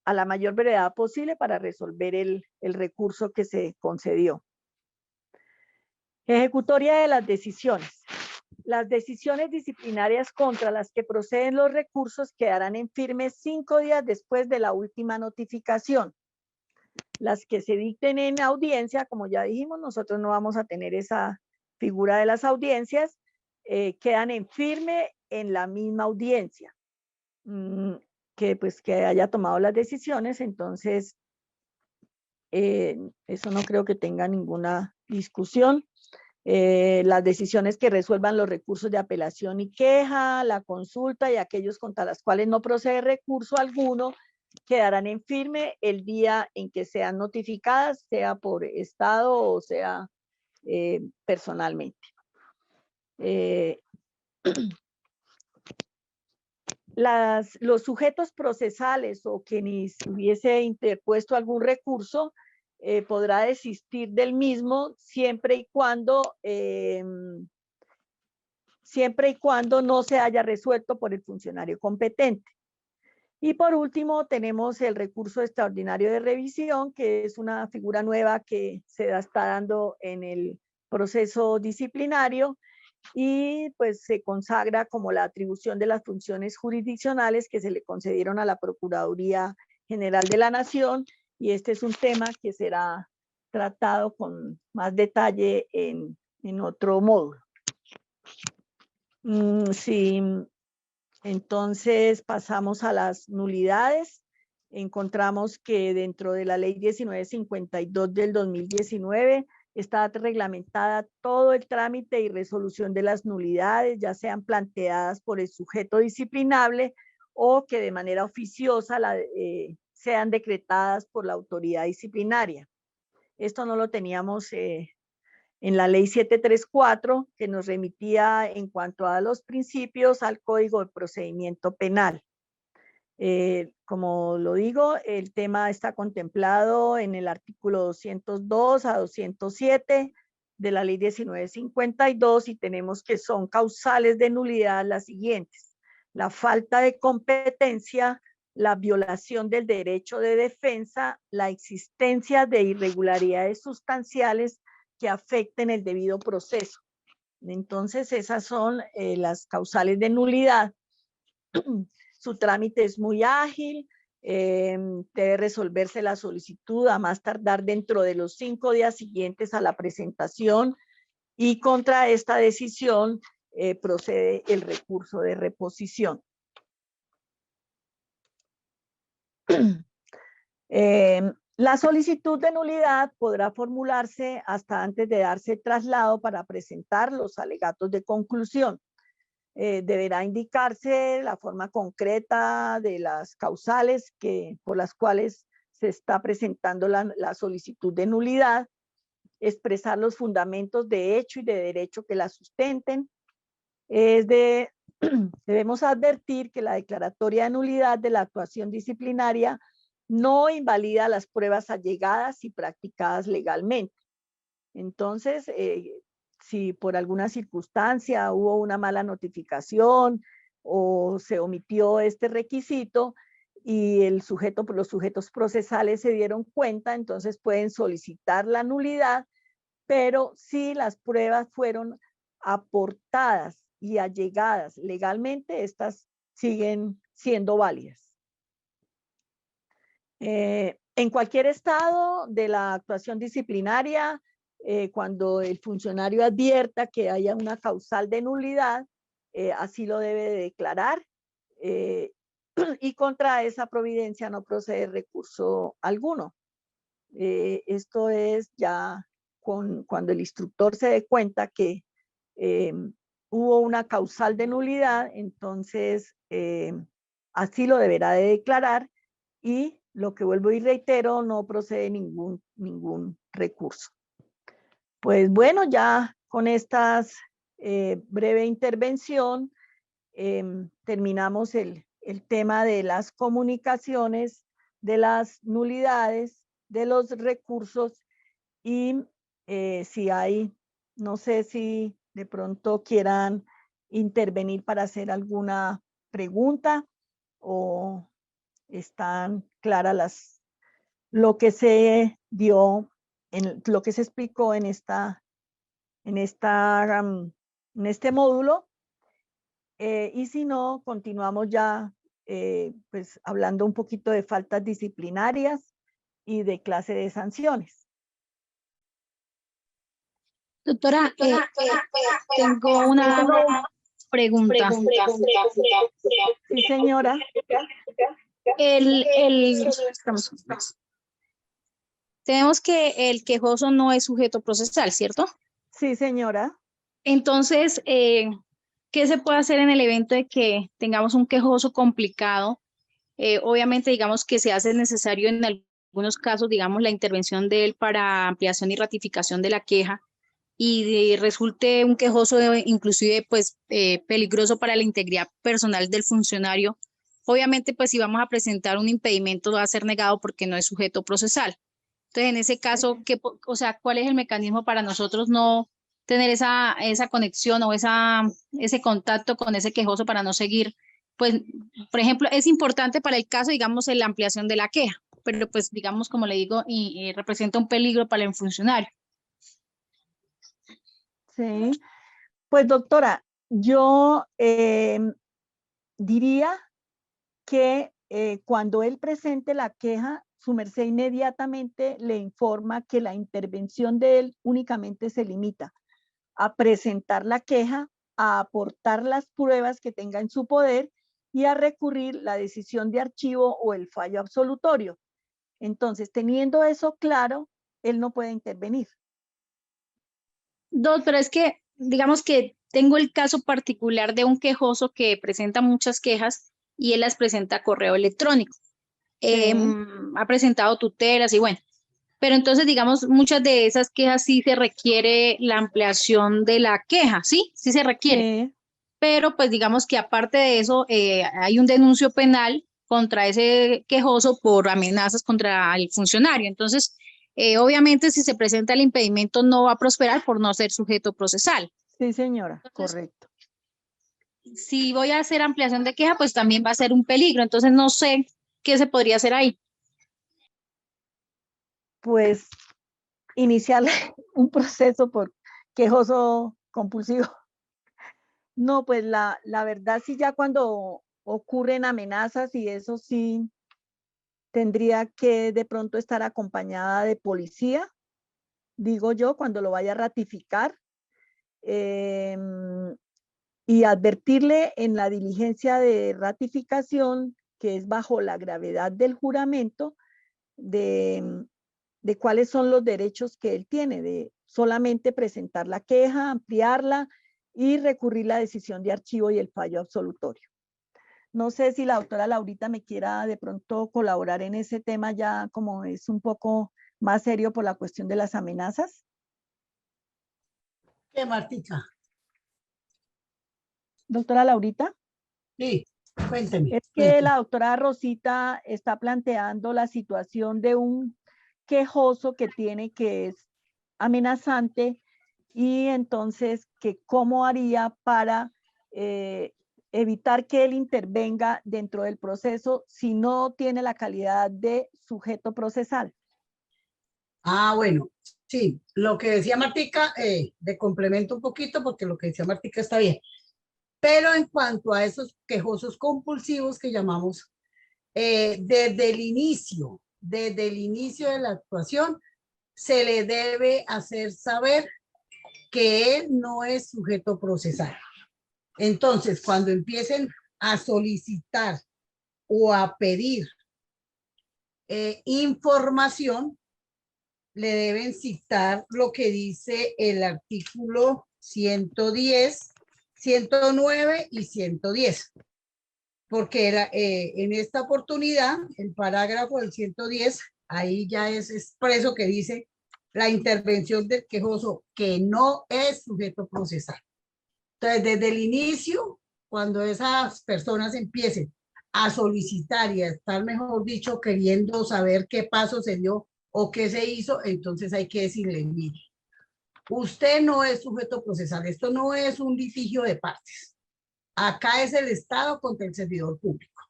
a la mayor brevedad posible para resolver el recurso que se concedió. Ejecutoria de las decisiones. Las decisiones disciplinarias contra las que proceden los recursos quedarán en firme 5 días después de la última notificación. Las que se dicten en audiencia, como ya dijimos, nosotros no vamos a tener esa figura de las audiencias, quedan en firme en la misma audiencia. Que haya tomado las decisiones, entonces eso no creo que tenga ninguna discusión. Las decisiones que resuelvan los recursos de apelación y queja, la consulta y aquellos contra las cuales no procede recurso alguno, quedarán en firme el día en que sean notificadas, sea por estado o sea personalmente. Los sujetos procesales o quienes hubiese interpuesto algún recurso podrá desistir del mismo siempre y cuando no se haya resuelto por el funcionario competente. Y por último tenemos el recurso extraordinario de revisión, que es una figura nueva que se está dando en el proceso disciplinario y pues se consagra como la atribución de las funciones jurisdiccionales que se le concedieron a la Procuraduría General de la Nación, y este es un tema que será tratado con más detalle en otro módulo. Sí, entonces pasamos a las nulidades. Encontramos que dentro de la ley 1952 del 2019 está reglamentada todo el trámite y resolución de las nulidades, ya sean planteadas por el sujeto disciplinable o que de manera oficiosa sean decretadas por la autoridad disciplinaria. Esto no lo teníamos en la ley 734, que nos remitía en cuanto a los principios al Código de Procedimiento Penal. Como lo digo, el tema está contemplado en el artículo 202 a 207 de la ley 1952 y tenemos que son causales de nulidad las siguientes. la falta de competencia, la violación del derecho de defensa, la existencia de irregularidades sustanciales que afecten el debido proceso. Entonces, esas son las causales de nulidad. Su trámite es muy ágil, debe resolverse la solicitud a más tardar dentro de los 5 días siguientes a la presentación, y contra esta decisión procede el recurso de reposición. La solicitud de nulidad podrá formularse hasta antes de darse traslado para presentar los alegatos de conclusión. Deberá indicarse la forma concreta de las causales por las cuales se está presentando la solicitud de nulidad, expresar los fundamentos de hecho y de derecho que la sustenten. Debemos advertir que la declaratoria de nulidad de la actuación disciplinaria no invalida las pruebas allegadas y practicadas legalmente. Entonces, si por alguna circunstancia hubo una mala notificación o se omitió este requisito y los sujetos procesales se dieron cuenta, entonces pueden solicitar la nulidad, pero si las pruebas fueron aportadas y allegadas legalmente, estas siguen siendo válidas. En cualquier estado de la actuación disciplinaria, cuando el funcionario advierta que haya una causal de nulidad, así lo debe de declarar, y contra esa providencia no procede recurso alguno. Esto es ya cuando el instructor se dé cuenta que hubo una causal de nulidad, entonces así lo deberá de declarar, y lo que vuelvo y reitero, no procede ningún recurso. Pues bueno, ya con esta breve intervención terminamos el tema de las comunicaciones, de las nulidades, de los recursos, y si hay, no sé si de pronto quieran intervenir para hacer alguna pregunta, o están claras lo que se dio, lo que se explicó en este módulo, y si no, continuamos ya pues hablando un poquito de faltas disciplinarias y de clase de sanciones. Doctora, tengo una pregunta. Sí, señora. Tenemos que el quejoso no es sujeto procesal, ¿cierto? Sí, señora. Entonces, ¿qué se puede hacer en el evento de que tengamos un quejoso complicado? Obviamente, digamos que se hace necesario en algunos casos, digamos, la intervención de él para ampliación y ratificación de la queja, y resulte un quejoso inclusive pues peligroso para la integridad personal del funcionario. Obviamente, pues si vamos a presentar un impedimento va a ser negado porque no es sujeto procesal. Entonces, en ese caso, ¿cuál es el mecanismo para nosotros no tener esa conexión o ese contacto con ese quejoso para no seguir? Pues, por ejemplo, es importante para el caso, digamos, la ampliación de la queja, pero pues, digamos, como le digo, representa un peligro para el funcionario. Sí, pues doctora, yo diría que cuando él presente la queja, su merced inmediatamente le informa que la intervención de él únicamente se limita a presentar la queja, a aportar las pruebas que tenga en su poder y a recurrir la decisión de archivo o el fallo absolutorio. Entonces, teniendo eso claro, él no puede intervenir. Doctora, es que digamos que tengo el caso particular de un quejoso que presenta muchas quejas y él las presenta a correo electrónico. Sí. Ha presentado tutelas y bueno, pero entonces digamos muchas de esas quejas sí se requiere la ampliación de la queja, sí se requiere, Sí. pero pues digamos que aparte de eso hay un denuncio penal contra ese quejoso por amenazas contra el funcionario. Entonces, obviamente si se presenta el impedimento no va a prosperar por no ser sujeto procesal. Sí, señora, Entonces, correcto. si voy a hacer ampliación de queja, pues también va a ser un peligro. Entonces no sé qué se podría hacer ahí. Pues iniciar un proceso por quejoso compulsivo. No, pues la verdad sí, ya cuando ocurren amenazas y eso sí tendría que de pronto estar acompañada de policía, digo yo, cuando lo vaya a ratificar, eh, y advertirle en la diligencia de ratificación, que es bajo la gravedad del juramento, de cuáles son los derechos que él tiene, de solamente presentar la queja, ampliarla y recurrir la decisión de archivo y el fallo absolutorio. No sé si la doctora Laurita me quiera de pronto colaborar en ese tema, ya como es un poco más serio por la cuestión de las amenazas. ¿Qué, Martica? Doctora Laurita. Sí, cuénteme. Es que la doctora Rosita está planteando la situación de un quejoso que tiene, que es amenazante, y entonces que cómo haría para evitar que él intervenga dentro del proceso si no tiene la calidad de sujeto procesal. Ah, bueno, sí, lo que decía Martica, de complemento un poquito porque lo que decía Martica está bien. Pero en cuanto a esos quejosos compulsivos que llamamos, desde el inicio de la actuación, se le debe hacer saber que él no es sujeto procesal. Entonces, cuando empiecen a solicitar o a pedir información, le deben citar lo que dice el artículo 110, 109 y 110. Porque era, en esta oportunidad, el parágrafo del 110, ahí ya es expreso que dice la intervención del quejoso que no es sujeto procesal. Entonces, desde el inicio, cuando esas personas empiecen a solicitar y a estar, mejor dicho, queriendo saber qué paso se dio o qué se hizo, entonces hay que decirle, mire, usted no es sujeto procesal, esto no es un litigio de partes. Acá es el Estado contra el servidor público.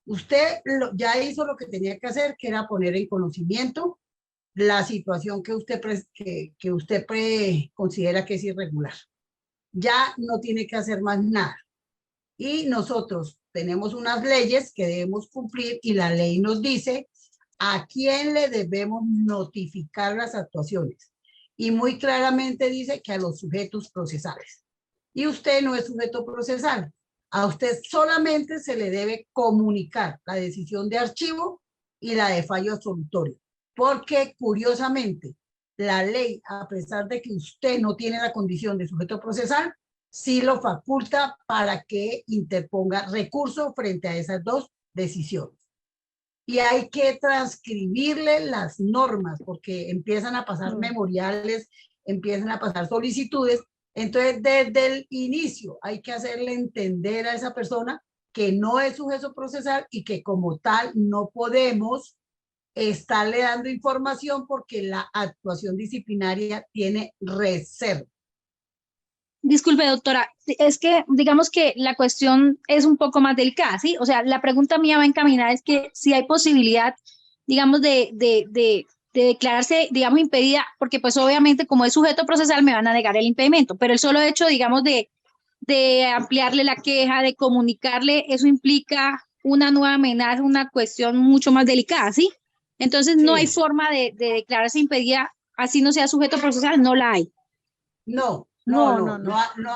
Usted ya hizo lo que tenía que hacer, que era poner en conocimiento la situación que usted, considera que es irregular. Ya no tiene que hacer más nada. Y nosotros tenemos unas leyes que debemos cumplir y la ley nos dice a quién le debemos notificar las actuaciones. Y muy claramente dice que a los sujetos procesales. Y usted no es sujeto procesal. A usted solamente se le debe comunicar la decisión de archivo y la de fallo absolutorio. Porque curiosamente, la ley, a pesar de que usted no tiene la condición de sujeto procesal, sí lo faculta para que interponga recurso frente a esas dos decisiones. Y hay que transcribirle las normas porque empiezan a pasar memoriales, empiezan a pasar solicitudes. Entonces, desde el inicio hay que hacerle entender a esa persona que no es sujeto procesal y que como tal no podemos estarle dando información porque la actuación disciplinaria tiene reserva. Disculpe, doctora, es que digamos que la cuestión es un poco más delicada, ¿sí? O sea, la pregunta mía va encaminada es que si hay posibilidad, digamos, de declararse, digamos, impedida, porque pues obviamente como es sujeto procesal me van a negar el impedimento, pero el solo hecho, digamos, de ampliarle la queja, de comunicarle, eso implica una nueva amenaza, una cuestión mucho más delicada, ¿sí? Entonces no hay forma de declararse impedida, así no sea sujeto procesal, no la hay. No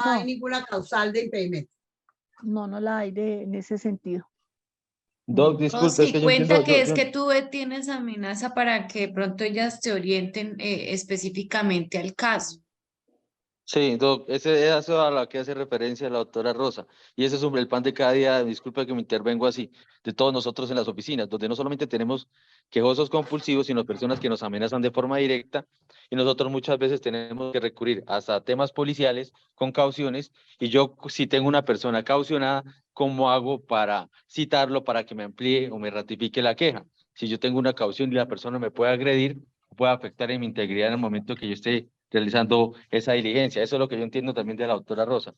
hay ninguna causal de impedimento. No la hay en ese sentido. Doc, disculpe, sí, es que cuenta que es que tú tienes amenaza para que pronto ellas te orienten específicamente al caso. Sí, Doc, eso es a lo que hace referencia la doctora Rosa. Y ese es el pan de cada día, disculpe que me intervengo así, de todos nosotros en las oficinas, donde no solamente tenemos quejosos compulsivos, sino personas que nos amenazan de forma directa, y nosotros muchas veces tenemos que recurrir hasta temas policiales con cauciones, y yo si tengo una persona caucionada, ¿cómo hago para citarlo para que me amplíe o me ratifique la queja? Si yo tengo una caución y la persona me puede agredir, puede afectar en mi integridad en el momento que yo esté realizando esa diligencia. Eso es lo que yo entiendo también de la doctora Rosa.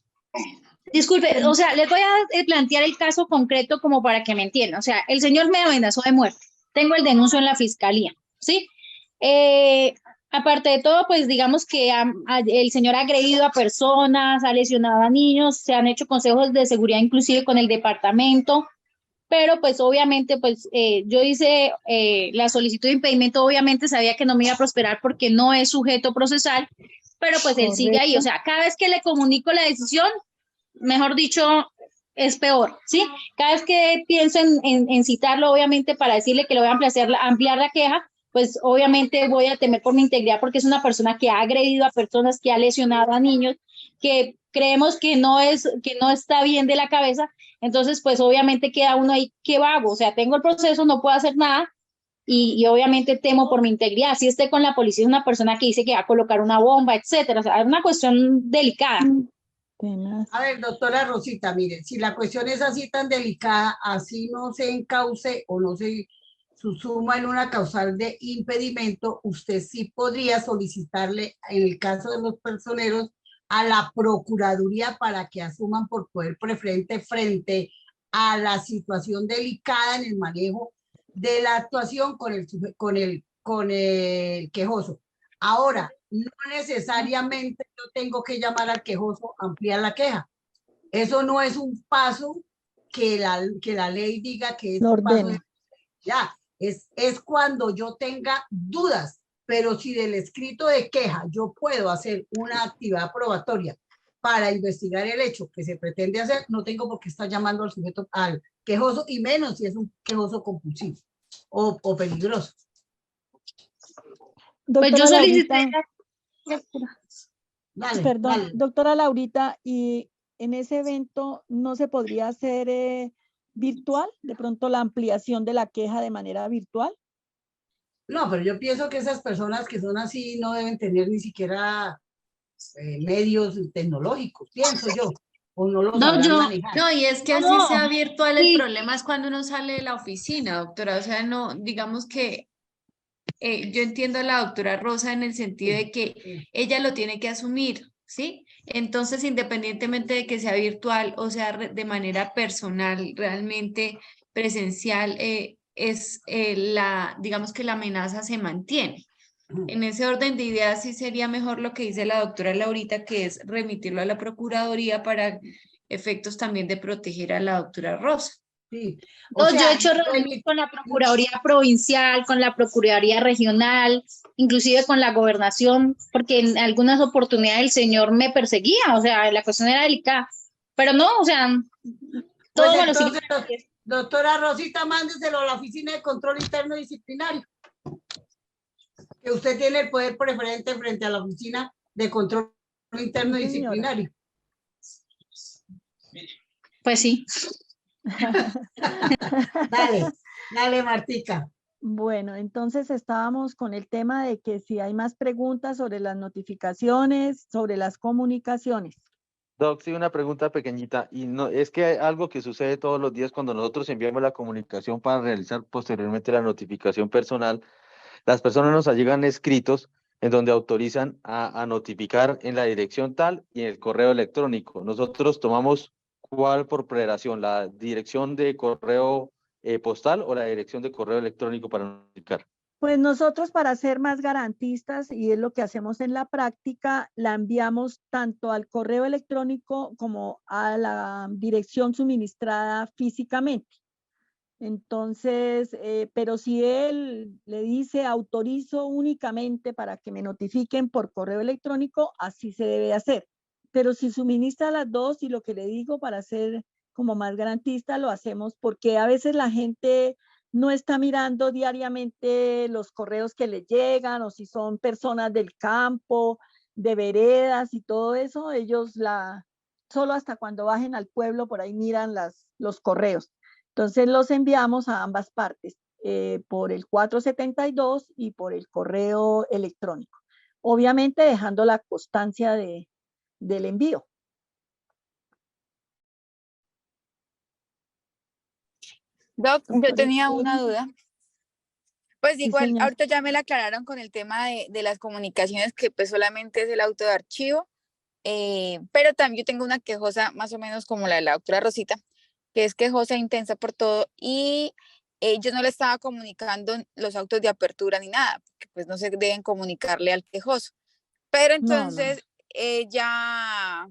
Disculpe, o sea, les voy a plantear el caso concreto como para que me entiendan. O sea, el señor me amenazó de muerte. Tengo el denuncio en la fiscalía, ¿sí? Aparte de todo, pues digamos que el señor ha agredido a personas, ha lesionado a niños, se han hecho consejos de seguridad inclusive con el departamento, pero pues obviamente pues yo hice la solicitud de impedimento, obviamente sabía que no me iba a prosperar porque no es sujeto procesal, pero pues él sigue ahí. O sea, cada vez que le comunico la decisión, mejor dicho, es peor, ¿sí? Cada vez que pienso en citarlo, obviamente, para decirle que le voy a ampliar la queja, pues obviamente voy a temer por mi integridad porque es una persona que ha agredido a personas, que ha lesionado a niños, que creemos que no está bien de la cabeza. Entonces, pues obviamente queda uno ahí, ¿qué hago? O sea, tengo el proceso, no puedo hacer nada. Y obviamente temo por mi integridad. Si esté con la policía, es una persona que dice que va a colocar una bomba, etcétera. O sea, es una cuestión delicada. A ver, doctora Rosita, mire, si la cuestión es así tan delicada, así no se encauce o no se subsuma en una causal de impedimento, usted sí podría solicitarle, en el caso de los personeros, a la Procuraduría para que asuman por poder preferente frente a la situación delicada en el manejo de la actuación con el quejoso. Ahora, no necesariamente yo tengo que llamar al quejoso a ampliar la queja. Eso no es un paso que la ley diga que es un paso de... Ya, es cuando yo tenga dudas, pero si del escrito de queja yo puedo hacer una actividad probatoria para investigar el hecho que se pretende hacer, no tengo por qué estar llamando al sujeto, al quejoso, y menos si es un quejoso compulsivo o peligroso. Pues yo solicité... Perdón, doctora Laurita, ¿y en ese evento no se podría hacer virtual? De pronto la ampliación de la queja de manera virtual. No, pero yo pienso que esas personas que son así no deben tener ni siquiera medios tecnológicos, pienso yo, o no los sabrán manejar. No, y es que así sea virtual, el problema es cuando uno sale de la oficina, doctora. O sea, no, digamos que yo entiendo a la doctora Rosa en el sentido de que ella lo tiene que asumir, ¿sí? Entonces, independientemente de que sea virtual o sea de manera personal, realmente presencial, digamos que la amenaza se mantiene. En ese orden de ideas sí sería mejor lo que dice la doctora Laurita, que es remitirlo a la Procuraduría para efectos también de proteger a la doctora Rosa. Sí. No, yo he hecho reuniones con la Procuraduría Provincial, con la Procuraduría Regional, inclusive con la Gobernación, porque en algunas oportunidades el señor me perseguía, o sea, la cuestión era delicada. Pero no, o sea, todo pues me lo entonces, doctora Rosita, mándeselo a la Oficina de Control Interno Disciplinario. Que usted tiene el poder preferente frente a la Oficina de Control Interno Disciplinario. Pues sí. Dale, Martica. Bueno, entonces estábamos con el tema de que si hay más preguntas sobre las notificaciones, sobre las comunicaciones. Doc, sí, una pregunta pequeñita. Y no, es que algo que sucede todos los días cuando nosotros enviamos la comunicación para realizar posteriormente la notificación personal, las personas nos llegan escritos en donde autorizan a notificar en la dirección tal y en el correo electrónico. Nosotros tomamos ¿cuál por prelación? ¿La dirección de correo postal o la dirección de correo electrónico para notificar? Pues nosotros, para ser más garantistas, y es lo que hacemos en la práctica, la enviamos tanto al correo electrónico como a la dirección suministrada físicamente. Entonces, pero si él le dice autorizo únicamente para que me notifiquen por correo electrónico, así se debe hacer. Pero si suministra las dos, y lo que le digo, para ser como más garantista, lo hacemos porque a veces la gente no está mirando diariamente los correos que le llegan, o si son personas del campo, de veredas y todo eso, ellos solo hasta cuando bajen al pueblo por ahí miran los correos. Entonces los enviamos a ambas partes, por el 472 y por el correo electrónico. Obviamente dejando la constancia del envío. Doc, yo tenía una duda. Pues igual, señor. ahorita ya me la aclararon con el tema de las comunicaciones, que pues solamente es el auto de archivo pero también yo tengo una quejosa más o menos como la de la doctora Rosita, que es quejosa e intensa por todo, y yo no le estaba comunicando los autos de apertura ni nada, porque pues no se deben comunicarle al quejoso. Pero No, no. entonces ella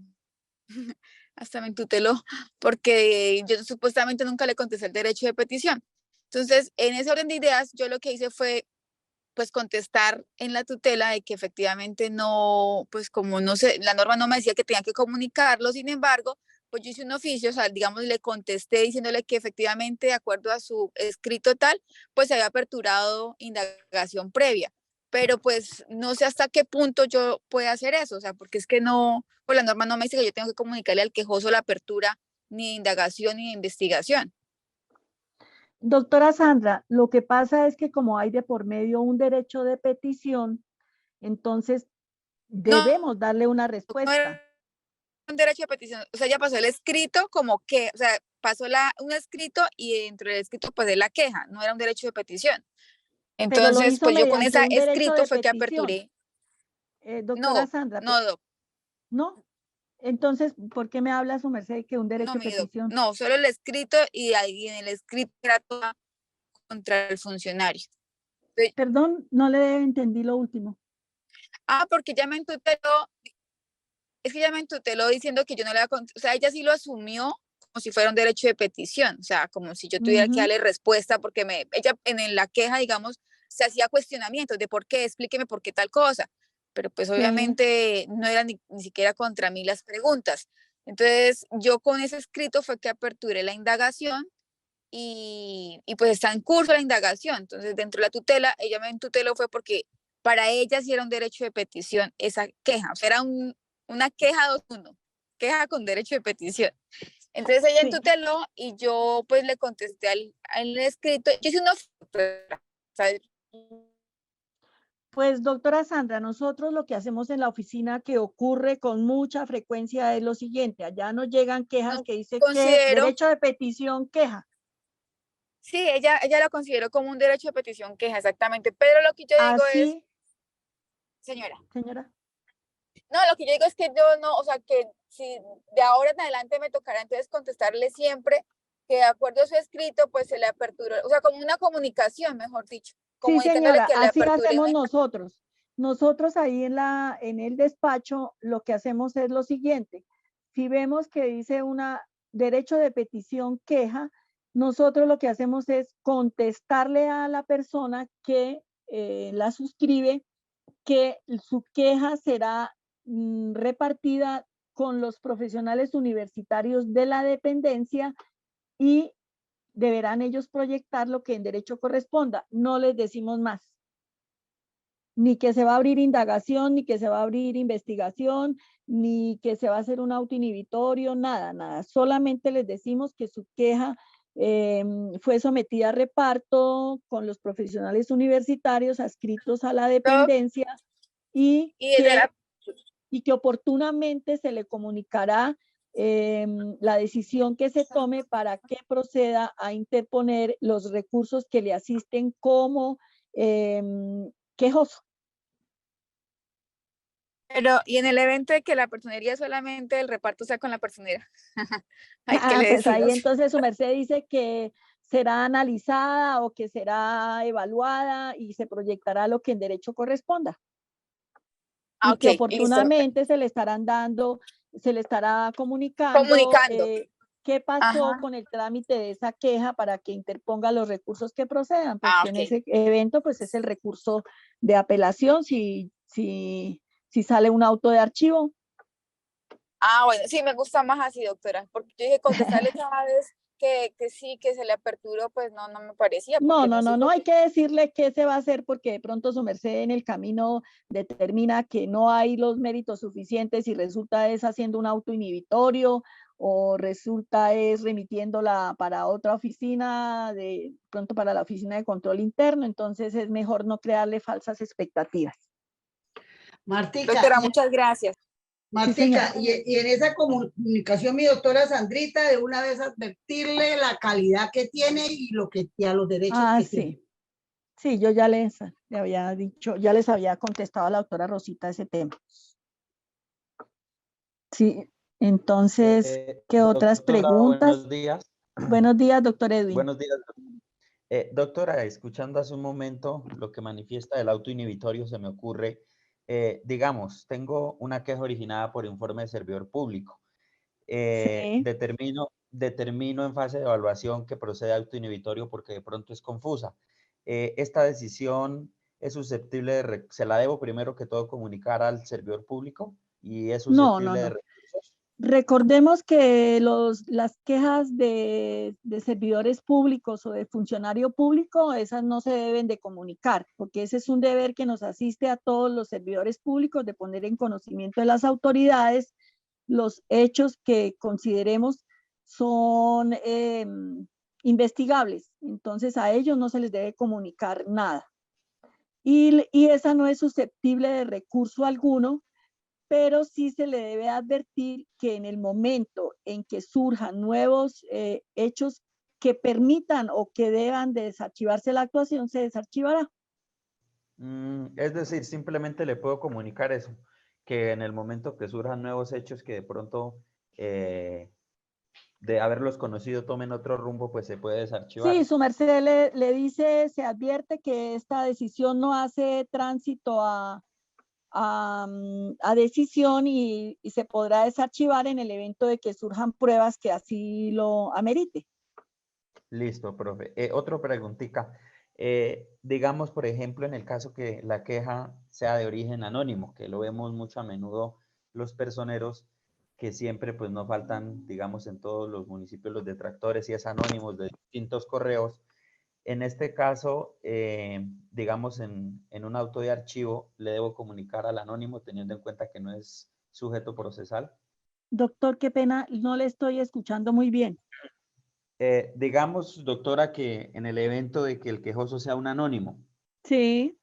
hasta me entuteló porque yo supuestamente nunca le contesté el derecho de petición. Entonces, en ese orden de ideas, yo lo que hice fue pues contestar en la tutela de que efectivamente no, pues como no sé, la norma no me decía que tenía que comunicarlo, sin embargo, pues yo hice un oficio, o sea, digamos, le contesté diciéndole que efectivamente, de acuerdo a su escrito tal, pues se había aperturado indagación previa, pero pues no sé hasta qué punto yo pueda hacer eso, o sea, porque es que no, pues la norma no me dice que yo tengo que comunicarle al quejoso la apertura ni de indagación ni de investigación. Doctora Sandra, lo que pasa es que como hay de por medio un derecho de petición, entonces No, debemos darle una no respuesta. era un derecho de petición, o sea, ya pasó el escrito como que, o sea, pasó un escrito y dentro del escrito pues de la queja, no era un derecho de petición. Pero lo Entonces, hizo pues yo con mediante ese un derecho escrito de fue que petición. aperturé. Doctora No, Sandra, no, doc, ¿no? Entonces, ¿por qué me habla su merced que un no, derecho de mi doc, petición? no, solo el escrito y ahí en el escrito era toda contra el funcionario. Entonces, Perdón, no le entendí lo último. porque ya me entuteló, es que ya me entuteló diciendo que yo no le había, o sea, ella sí lo asumió como si fuera un derecho de petición, o sea, como si yo tuviera que Ujú, darle respuesta porque ella la queja, digamos, se hacía cuestionamientos de por qué, explíqueme por qué tal cosa, pero pues sí, obviamente no era ni siquiera contra mí las preguntas. Entonces, yo con ese escrito fue que aperturé la indagación y pues está en curso la indagación. Entonces, dentro de la tutela, ella me tuteló fue porque para ella sí era un derecho de petición esa queja, o sea, era una queja 2-1, queja con derecho de petición. Entonces ella sí. entuteló y yo pues le contesté al escrito, yo hice una Pues, doctora Sandra, nosotros lo que hacemos en la oficina que ocurre con mucha frecuencia es lo siguiente, allá nos llegan quejas no que dice que considero, derecho de petición, queja. sí, ella lo consideró como un derecho de petición queja, exactamente, pero lo que yo digo es, Así, señora, señora. no, lo que yo digo es que yo no, o sea, que si de ahora en adelante me tocará entonces contestarle siempre que de acuerdo a su escrito, pues se le aperturó, o sea, como una comunicación, mejor dicho, Sí, comunicándole señora, que le así aperturé hacemos una. nosotros. Nosotros ahí en el despacho lo que hacemos es lo siguiente. Si vemos que dice una derecho de petición queja, nosotros lo que hacemos es contestarle a la persona que la suscribe que su queja será repartida con los profesionales universitarios de la dependencia y deberán ellos proyectar lo que en derecho corresponda. No les decimos más. Ni que se va a abrir indagación, ni que se va a abrir investigación, ni que se va a hacer un auto inhibitorio, nada, nada. Solamente les decimos que su queja fue sometida a reparto con los profesionales universitarios adscritos a la dependencia y Y desde la que oportunamente se le comunicará la decisión que se tome para que proceda a interponer los recursos que le asisten como quejoso. Pero, y en el evento de que la personería solamente el reparto sea con la personera. Ay, ¿qué le Pues ahí decimos? entonces su merced dice que será analizada o que será evaluada y se proyectará lo que en derecho corresponda. Ah, Y ok, que listo. oportunamente se le estarán dando, se le estará comunicando Comunicando. qué pasó Ajá. con el trámite de esa queja para que interponga los recursos que procedan, pues Ah, que en ok. ese evento pues es el recurso de apelación si sale un auto de archivo. Ah, bueno, sí, me gusta más así, doctora, porque yo dije contestarle cada vez que sí, que se le aperturó, pues no me parecía, No, porque no, no sé no, no por hay qué. que decirle qué se va a hacer porque de pronto su merced en el camino determina que no hay los méritos suficientes y resulta es haciendo un auto inhibitorio o resulta es remitiéndola para otra oficina, de pronto para la oficina de control interno, entonces es mejor no crearle falsas expectativas. Martica, Doctora, muchas gracias. Sí, señora. Y en esa comunicación, mi doctora Sandrita, de una vez advertirle la calidad que tiene y a los derechos Ah, que tiene. sí. Sí, yo ya le había dicho, ya les había contestado a la doctora Rosita ese tema. Sí, entonces, ¿qué otras Doctora, preguntas? buenos días. Entonces, ¿qué otras Doctora, preguntas? buenos días. Buenos días, doctor Edwin. Buenos días. Doctora, escuchando hace un momento lo que manifiesta el auto inhibitorio, se me ocurre, digamos, tengo una queja originada por informe de servidor público. Sí. Determino en fase de evaluación que procede auto inhibitorio porque de pronto es confusa. Esta decisión es susceptible se la debo primero que todo comunicar al servidor público y es No, susceptible de no. recursos. Recordemos que las quejas de servidores públicos o de funcionario público, esas no se deben de comunicar, porque ese es un deber que nos asiste a todos los servidores públicos de poner en conocimiento de las autoridades los hechos que consideremos son investigables. Entonces a ellos no se les debe comunicar nada. Y esa no es susceptible de recurso alguno, pero sí se le debe advertir que en el momento en que surjan nuevos hechos que permitan o que deban de desarchivarse la actuación, se desarchivará. Es decir, simplemente le puedo comunicar eso, que en el momento que surjan nuevos hechos que de pronto de haberlos conocido tomen otro rumbo, pues se puede desarchivar. Sí, su merced le dice, se advierte que esta decisión no hace tránsito a decisión y se podrá desarchivar en el evento de que surjan pruebas que así lo amerite. Listo, profe. Otra preguntita. Digamos, por ejemplo, en el caso que la queja sea de origen anónimo, que lo vemos mucho a menudo los personeros, que siempre pues no faltan, digamos, en todos los municipios los detractores y es anónimos de distintos correos. En este caso, digamos, en un auto de archivo, le debo comunicar al anónimo teniendo en cuenta que no es sujeto procesal. Doctor, qué pena, no le estoy escuchando muy bien. Digamos, doctora, que en el evento de que el quejoso sea un anónimo Sí.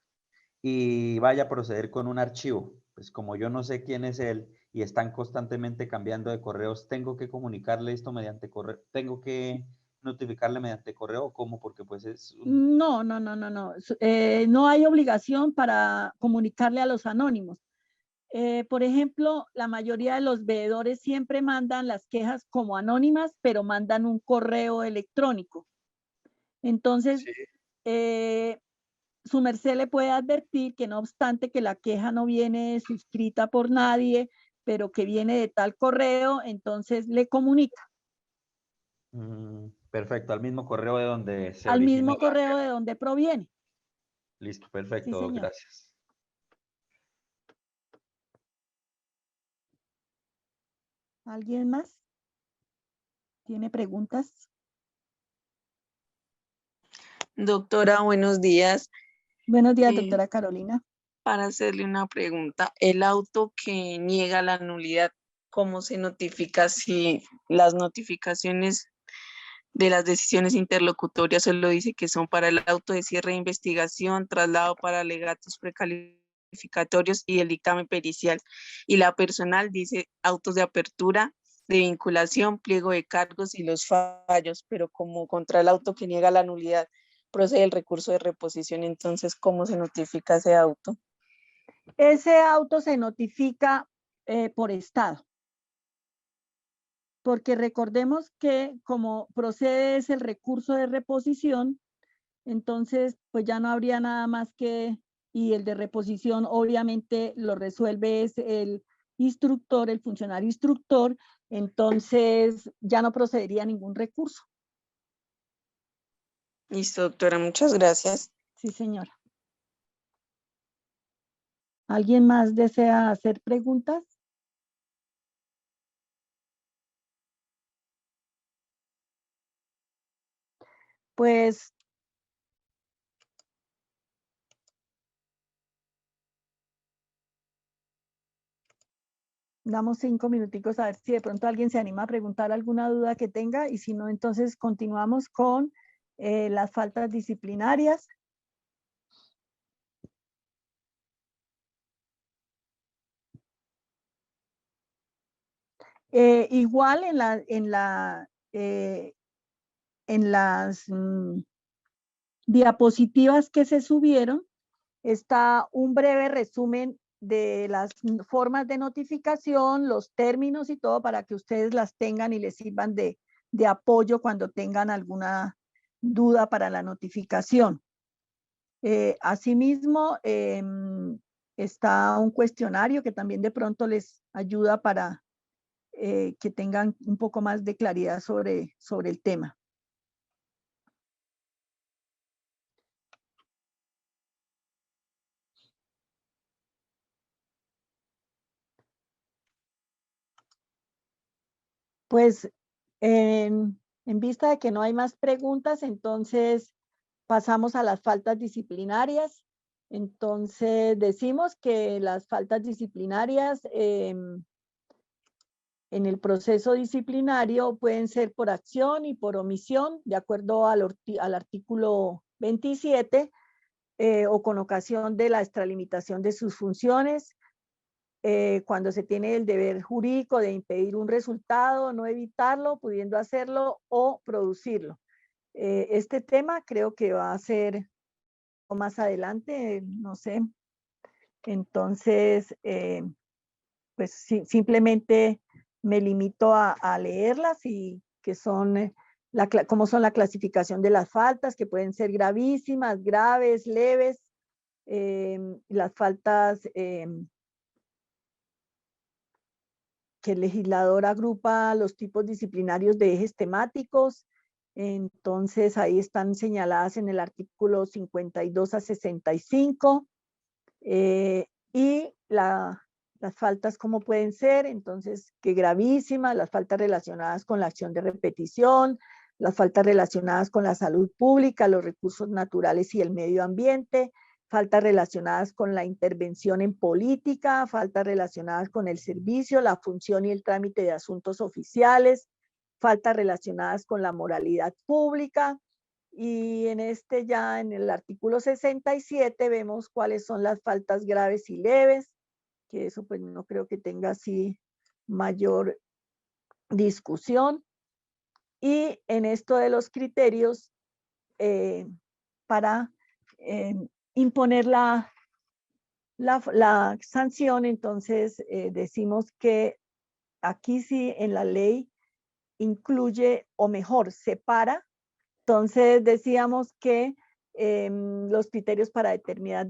y vaya a proceder con un archivo, pues como yo no sé quién es él y están constantemente cambiando de correos, ¿tengo que comunicarle esto mediante correo? ¿Tengo que notificarle mediante correo o cómo? Porque pues es No. No hay obligación para comunicarle a los anónimos. Por ejemplo, la mayoría de los veedores siempre mandan las quejas como anónimas, pero mandan un correo electrónico. Entonces, Sí. Su merced le puede advertir que no obstante que la queja no viene suscrita por nadie, pero que viene de tal correo, entonces le comunica Perfecto, al mismo correo de donde se al originó mismo la correo de queja. donde proviene. Listo, Sí, perfecto, señor. gracias. ¿Alguien más? ¿Tiene preguntas? Doctora, buenos días. Buenos días, doctora Carolina. Para hacerle una pregunta, el auto que niega la nulidad, ¿cómo se notifica si las notificaciones de las decisiones interlocutorias solo dice que son para el auto de cierre de investigación, traslado para alegatos precalificatorios y el dictamen pericial? Y la personal dice autos de apertura, de vinculación, pliego de cargos y los fallos, pero como contra el auto que niega la nulidad procede el recurso de reposición, entonces, ¿cómo se notifica ese auto? Ese auto se notifica por estado, porque recordemos que como procede es el recurso de reposición, entonces pues ya no habría nada más que, y el de reposición obviamente lo resuelve es el instructor, el funcionario instructor, entonces ya no procedería ningún recurso. Listo, doctora, muchas gracias. Sí, señora. ¿Alguien más desea hacer preguntas? Pues damos 5 minuticos a ver si de pronto alguien se anima a preguntar alguna duda que tenga y si no, entonces continuamos con las faltas disciplinarias. Igual en las diapositivas que se subieron está un breve resumen de las formas de notificación, los términos y todo para que ustedes las tengan y les sirvan de apoyo cuando tengan alguna duda para la notificación. Asimismo, está un cuestionario que también de pronto les ayuda para que tengan un poco más de claridad sobre el tema. Pues en vista de que no hay más preguntas, entonces pasamos a las faltas disciplinarias. Entonces decimos que las faltas disciplinarias en el proceso disciplinario pueden ser por acción y por omisión, de acuerdo al artículo 27, o con ocasión de la extralimitación de sus funciones, cuando se tiene el deber jurídico de impedir un resultado, no evitarlo, pudiendo hacerlo o producirlo. Este tema creo que va a ser más adelante, no sé. Entonces, pues simplemente me limito a leerlas y que son, cómo son la clasificación de las faltas, que pueden ser gravísimas, graves, leves, las faltas que el legislador agrupa los tipos disciplinarios de ejes temáticos. Entonces ahí están señaladas en el artículo 52 a 65. Y las faltas cómo pueden ser, entonces que gravísimas, las faltas relacionadas con la acción de repetición, las faltas relacionadas con la salud pública, los recursos naturales y el medio ambiente, faltas relacionadas con la intervención en política, faltas relacionadas con el servicio, la función y el trámite de asuntos oficiales, faltas relacionadas con la moralidad pública. Y en ya en el artículo 67 vemos cuáles son las faltas graves y leves, que eso pues no creo que tenga así mayor discusión. Y en esto de los criterios para imponer la sanción, entonces decimos que aquí sí en la ley incluye, o mejor, separa. Entonces decíamos que los criterios para determinar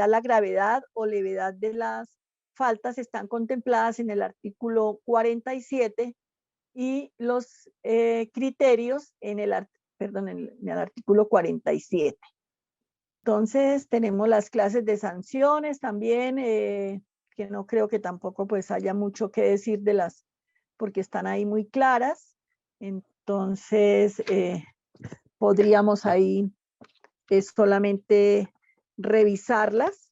la gravedad o levedad de las faltas están contempladas en el artículo 47 y los criterios en el artículo 47. Entonces tenemos las clases de sanciones también, que no creo que tampoco pues haya mucho que decir de las, porque están ahí muy claras. Entonces podríamos ahí solamente revisarlas.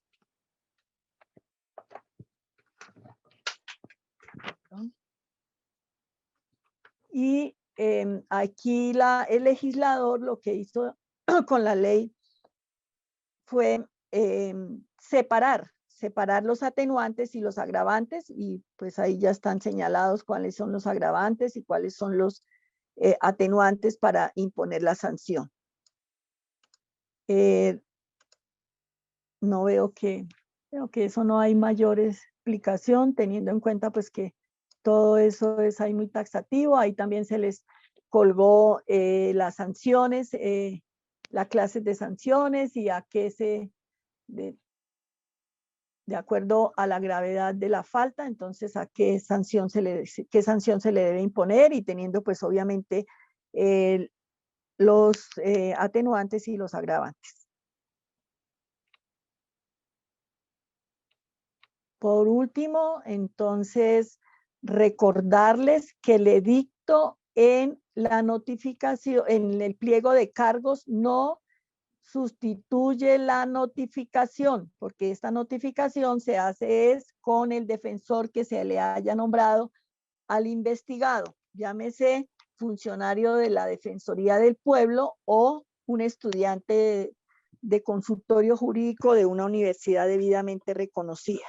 Y aquí el legislador lo que hizo con la ley fue separar los atenuantes y los agravantes, y pues ahí ya están señalados cuáles son los agravantes y cuáles son los atenuantes para imponer la sanción. No veo que eso no hay mayor explicación, teniendo en cuenta pues que todo eso es ahí muy taxativo. Ahí también se les colgó las sanciones, las clases de sanciones y a qué de acuerdo a la gravedad de la falta, entonces a qué sanción se le debe imponer, y teniendo pues obviamente los atenuantes y los agravantes. Por último, entonces, recordarles que el edicto en la notificación, en el pliego de cargos, no sustituye la notificación, porque esta notificación se hace con el defensor que se le haya nombrado al investigado, llámese funcionario de la Defensoría del Pueblo o un estudiante de consultorio jurídico de una universidad debidamente reconocida.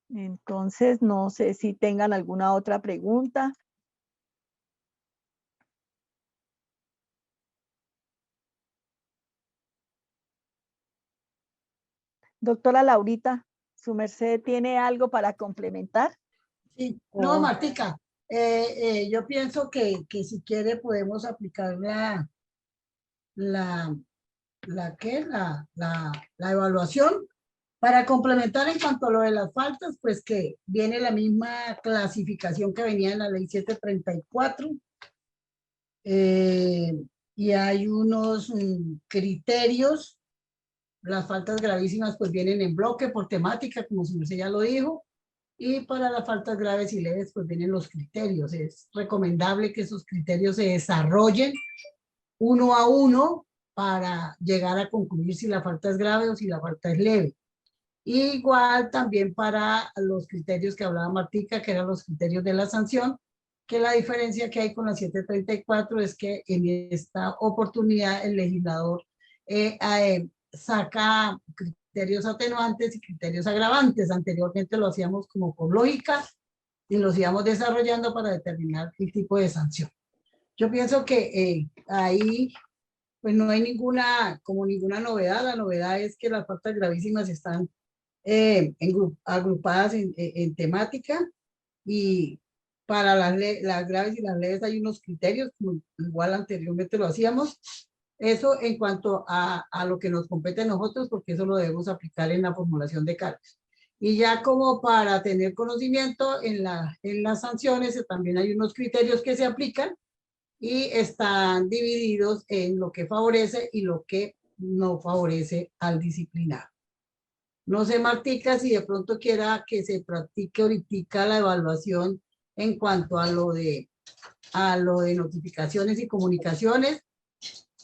Entonces, no sé si tengan alguna otra pregunta. Doctora Laurita, ¿su merced tiene algo para complementar? Sí, no, Oh. Martica, yo pienso que si quiere podemos aplicar la evaluación para complementar en cuanto a lo de las faltas, pues que viene la misma clasificación que venía en la ley 734 y hay unos criterios. Las faltas gravísimas pues vienen en bloque por temática, como su merced ya lo dijo. Y para las faltas graves y leves, pues vienen los criterios. Es recomendable que esos criterios se desarrollen uno a uno para llegar a concluir si la falta es grave o si la falta es leve. Igual también para los criterios que hablaba Martica, que eran los criterios de la sanción, que la diferencia que hay con la 734 es que en esta oportunidad el legislador saca criterios atenuantes y criterios agravantes. Anteriormente lo hacíamos como con lógica y los íbamos desarrollando para determinar el tipo de sanción. Yo pienso que ahí pues no hay ninguna novedad. La novedad es que las faltas gravísimas están agrupadas en temática y para las graves y las leves hay unos criterios, como igual anteriormente lo hacíamos. Eso en cuanto a lo que nos compete a nosotros, porque eso lo debemos aplicar en la formulación de cargos. Y ya como para tener conocimiento en las sanciones, también hay unos criterios que se aplican y están divididos en lo que favorece y lo que no favorece al disciplinado. No sé, Martica, si de pronto quiera que se practique ahorita la evaluación en cuanto a lo de notificaciones y comunicaciones,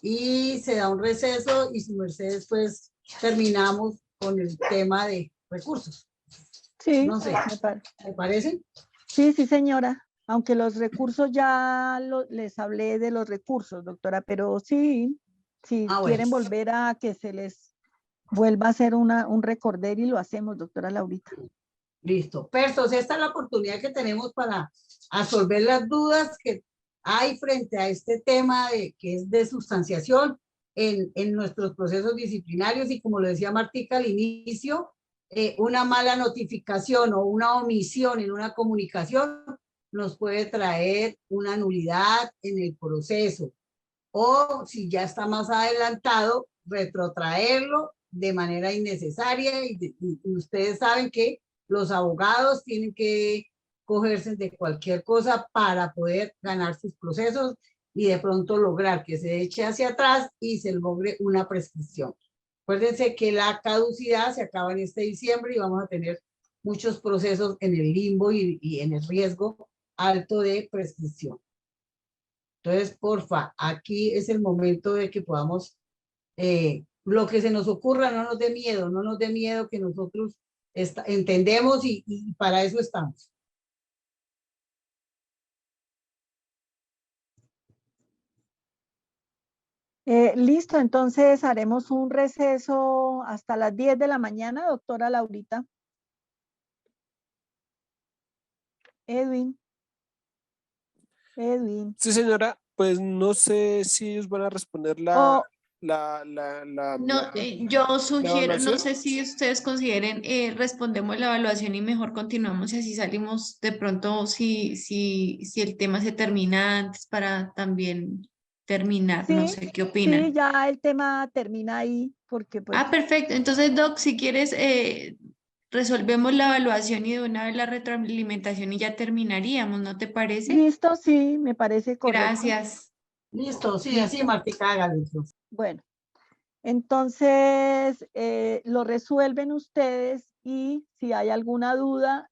y se da un receso y su merced pues terminamos con el tema de recursos. Sí, no sé, ¿me parece? Sí, sí, señora. Aunque los recursos ya les hablé de los recursos, doctora, pero sí, si quieren Bueno. volver a que se les vuelva a hacer un recorder y lo hacemos, doctora Laurita. Listo. Persos, esta es la oportunidad que tenemos para resolver las dudas que hay frente a este tema que es de sustanciación en nuestros procesos disciplinarios, y como lo decía Martica al inicio, una mala notificación o una omisión en una comunicación nos puede traer una nulidad en el proceso, o si ya está más adelantado, retrotraerlo de manera innecesaria, y ustedes saben que los abogados tienen que cogerse de cualquier cosa para poder ganar sus procesos y de pronto lograr que se eche hacia atrás y se logre una prescripción. Acuérdense que la caducidad se acaba en este diciembre y vamos a tener muchos procesos en el limbo y en el riesgo alto de prescripción. Entonces, porfa, aquí es el momento de que podamos, lo que se nos ocurra, no nos dé miedo que nosotros entendemos y para eso estamos. Listo, entonces haremos un receso hasta las 10 de la mañana, doctora Laurita. Edwin. Sí, señora, pues no sé si ellos van a responder Oh, yo sugiero, no evaluación. sé si ustedes consideren, respondemos la evaluación y mejor continuamos y así salimos de pronto si el tema se termina antes para también terminar, no sí, sé qué opinan. sí, ya el tema termina ahí porque pues. Ah, perfecto. Entonces, Doc, si quieres, resolvemos la evaluación y de una vez la retroalimentación y ya terminaríamos, ¿no te parece? Listo, sí, me parece correcto. Gracias. Listo, sí, así Martica, hágalo. Bueno, entonces lo resuelven ustedes y si hay alguna duda,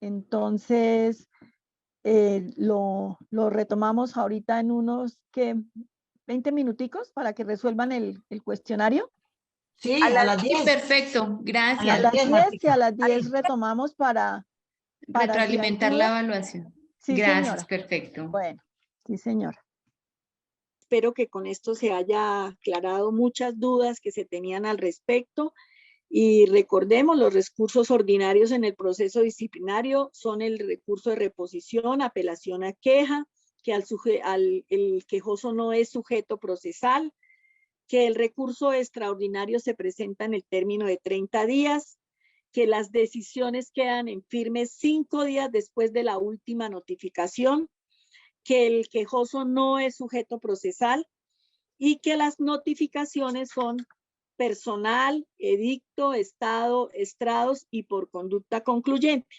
entonces lo retomamos ahorita en unos 20 minuticos para que resuelvan el cuestionario. Sí, a las 10. Perfecto, gracias. A las 10 y a las 10 retomamos para Retroalimentar la evaluación. Sí, Gracias, señora. perfecto. Bueno, sí, señora. Espero que con esto se haya aclarado muchas dudas que se tenían al respecto. Y recordemos, los recursos ordinarios en el proceso disciplinario son el recurso de reposición, apelación a queja, que el quejoso no es sujeto procesal, que el recurso extraordinario se presenta en el término de 30 días, que las decisiones quedan en firme 5 días después de la última notificación, que el quejoso no es sujeto procesal y que las notificaciones son personal, edicto, estado, estrados y por conducta concluyente.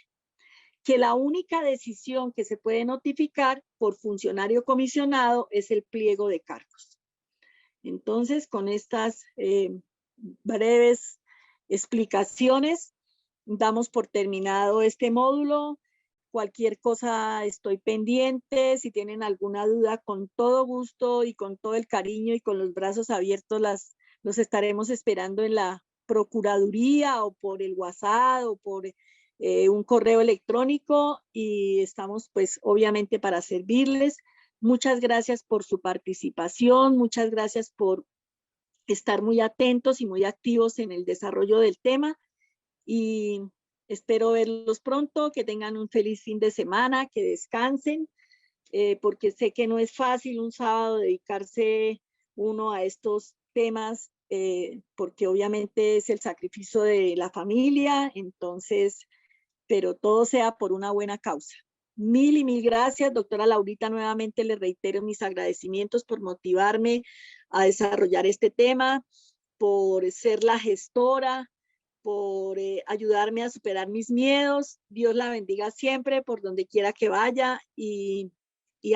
Que la única decisión que se puede notificar por funcionario comisionado es el pliego de cargos. Entonces, con estas breves explicaciones, damos por terminado este módulo. Cualquier cosa estoy pendiente. Si tienen alguna duda, con todo gusto y con todo el cariño y con los brazos abiertos, los estaremos esperando en la Procuraduría o por el WhatsApp o por un correo electrónico, y estamos pues obviamente para servirles. Muchas gracias por su participación, muchas gracias por estar muy atentos y muy activos en el desarrollo del tema, y espero verlos pronto, que tengan un feliz fin de semana, que descansen, porque sé que no es fácil un sábado dedicarse uno a estos temas, porque obviamente es el sacrificio de la familia, entonces, pero todo sea por una buena causa. Mil y mil gracias, doctora Laurita. Nuevamente le reitero mis agradecimientos por motivarme a desarrollar este tema, por ser la gestora, por ayudarme a superar mis miedos. Dios la bendiga siempre por donde quiera que vaya, y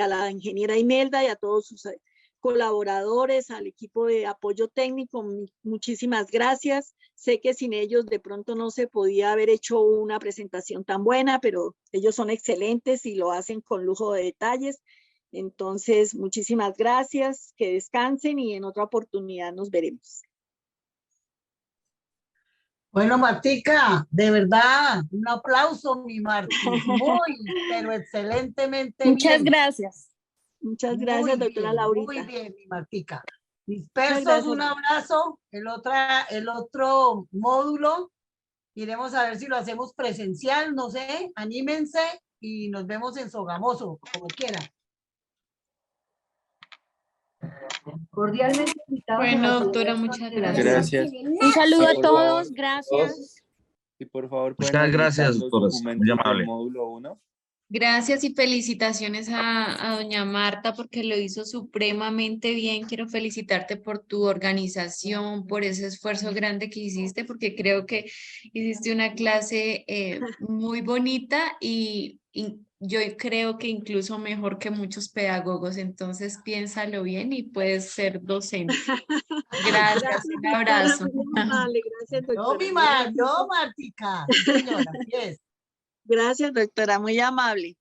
a la ingeniera Imelda y a todos sus colaboradores, al equipo de apoyo técnico, muchísimas gracias. Sé que sin ellos de pronto no se podía haber hecho una presentación tan buena, pero ellos son excelentes y lo hacen con lujo de detalles. Entonces, muchísimas gracias, que descansen y en otra oportunidad nos veremos. Bueno, Martica, de verdad, un aplauso, mi Marti. Muy, pero excelentemente Muchas bien. gracias. Muchas Muy gracias, doctora bien, Laurita. muy bien, mi Martica. Muchas Dispersos, gracias. un abrazo. El otro módulo, iremos a ver si lo hacemos presencial, no sé, anímense y nos vemos en Sogamoso, como quieran. Cordialmente invitados. Bueno, doctora, muchas gracias. Gracias. Un saludo a Por todos, favor, gracias. y por favor pueden Muchas gracias, adjuntar los doctoras. Muy documentos amable. del módulo 1. Gracias y felicitaciones a doña Marta porque lo hizo supremamente bien. Quiero felicitarte por tu organización, por ese esfuerzo grande que hiciste, porque creo que hiciste una clase muy bonita y yo creo que incluso mejor que muchos pedagogos. Entonces piénsalo bien y puedes ser docente. Gracias, un abrazo. Vale, gracias, doctora. No, Martica. Sí, señora, así es. Gracias, doctora, muy amable.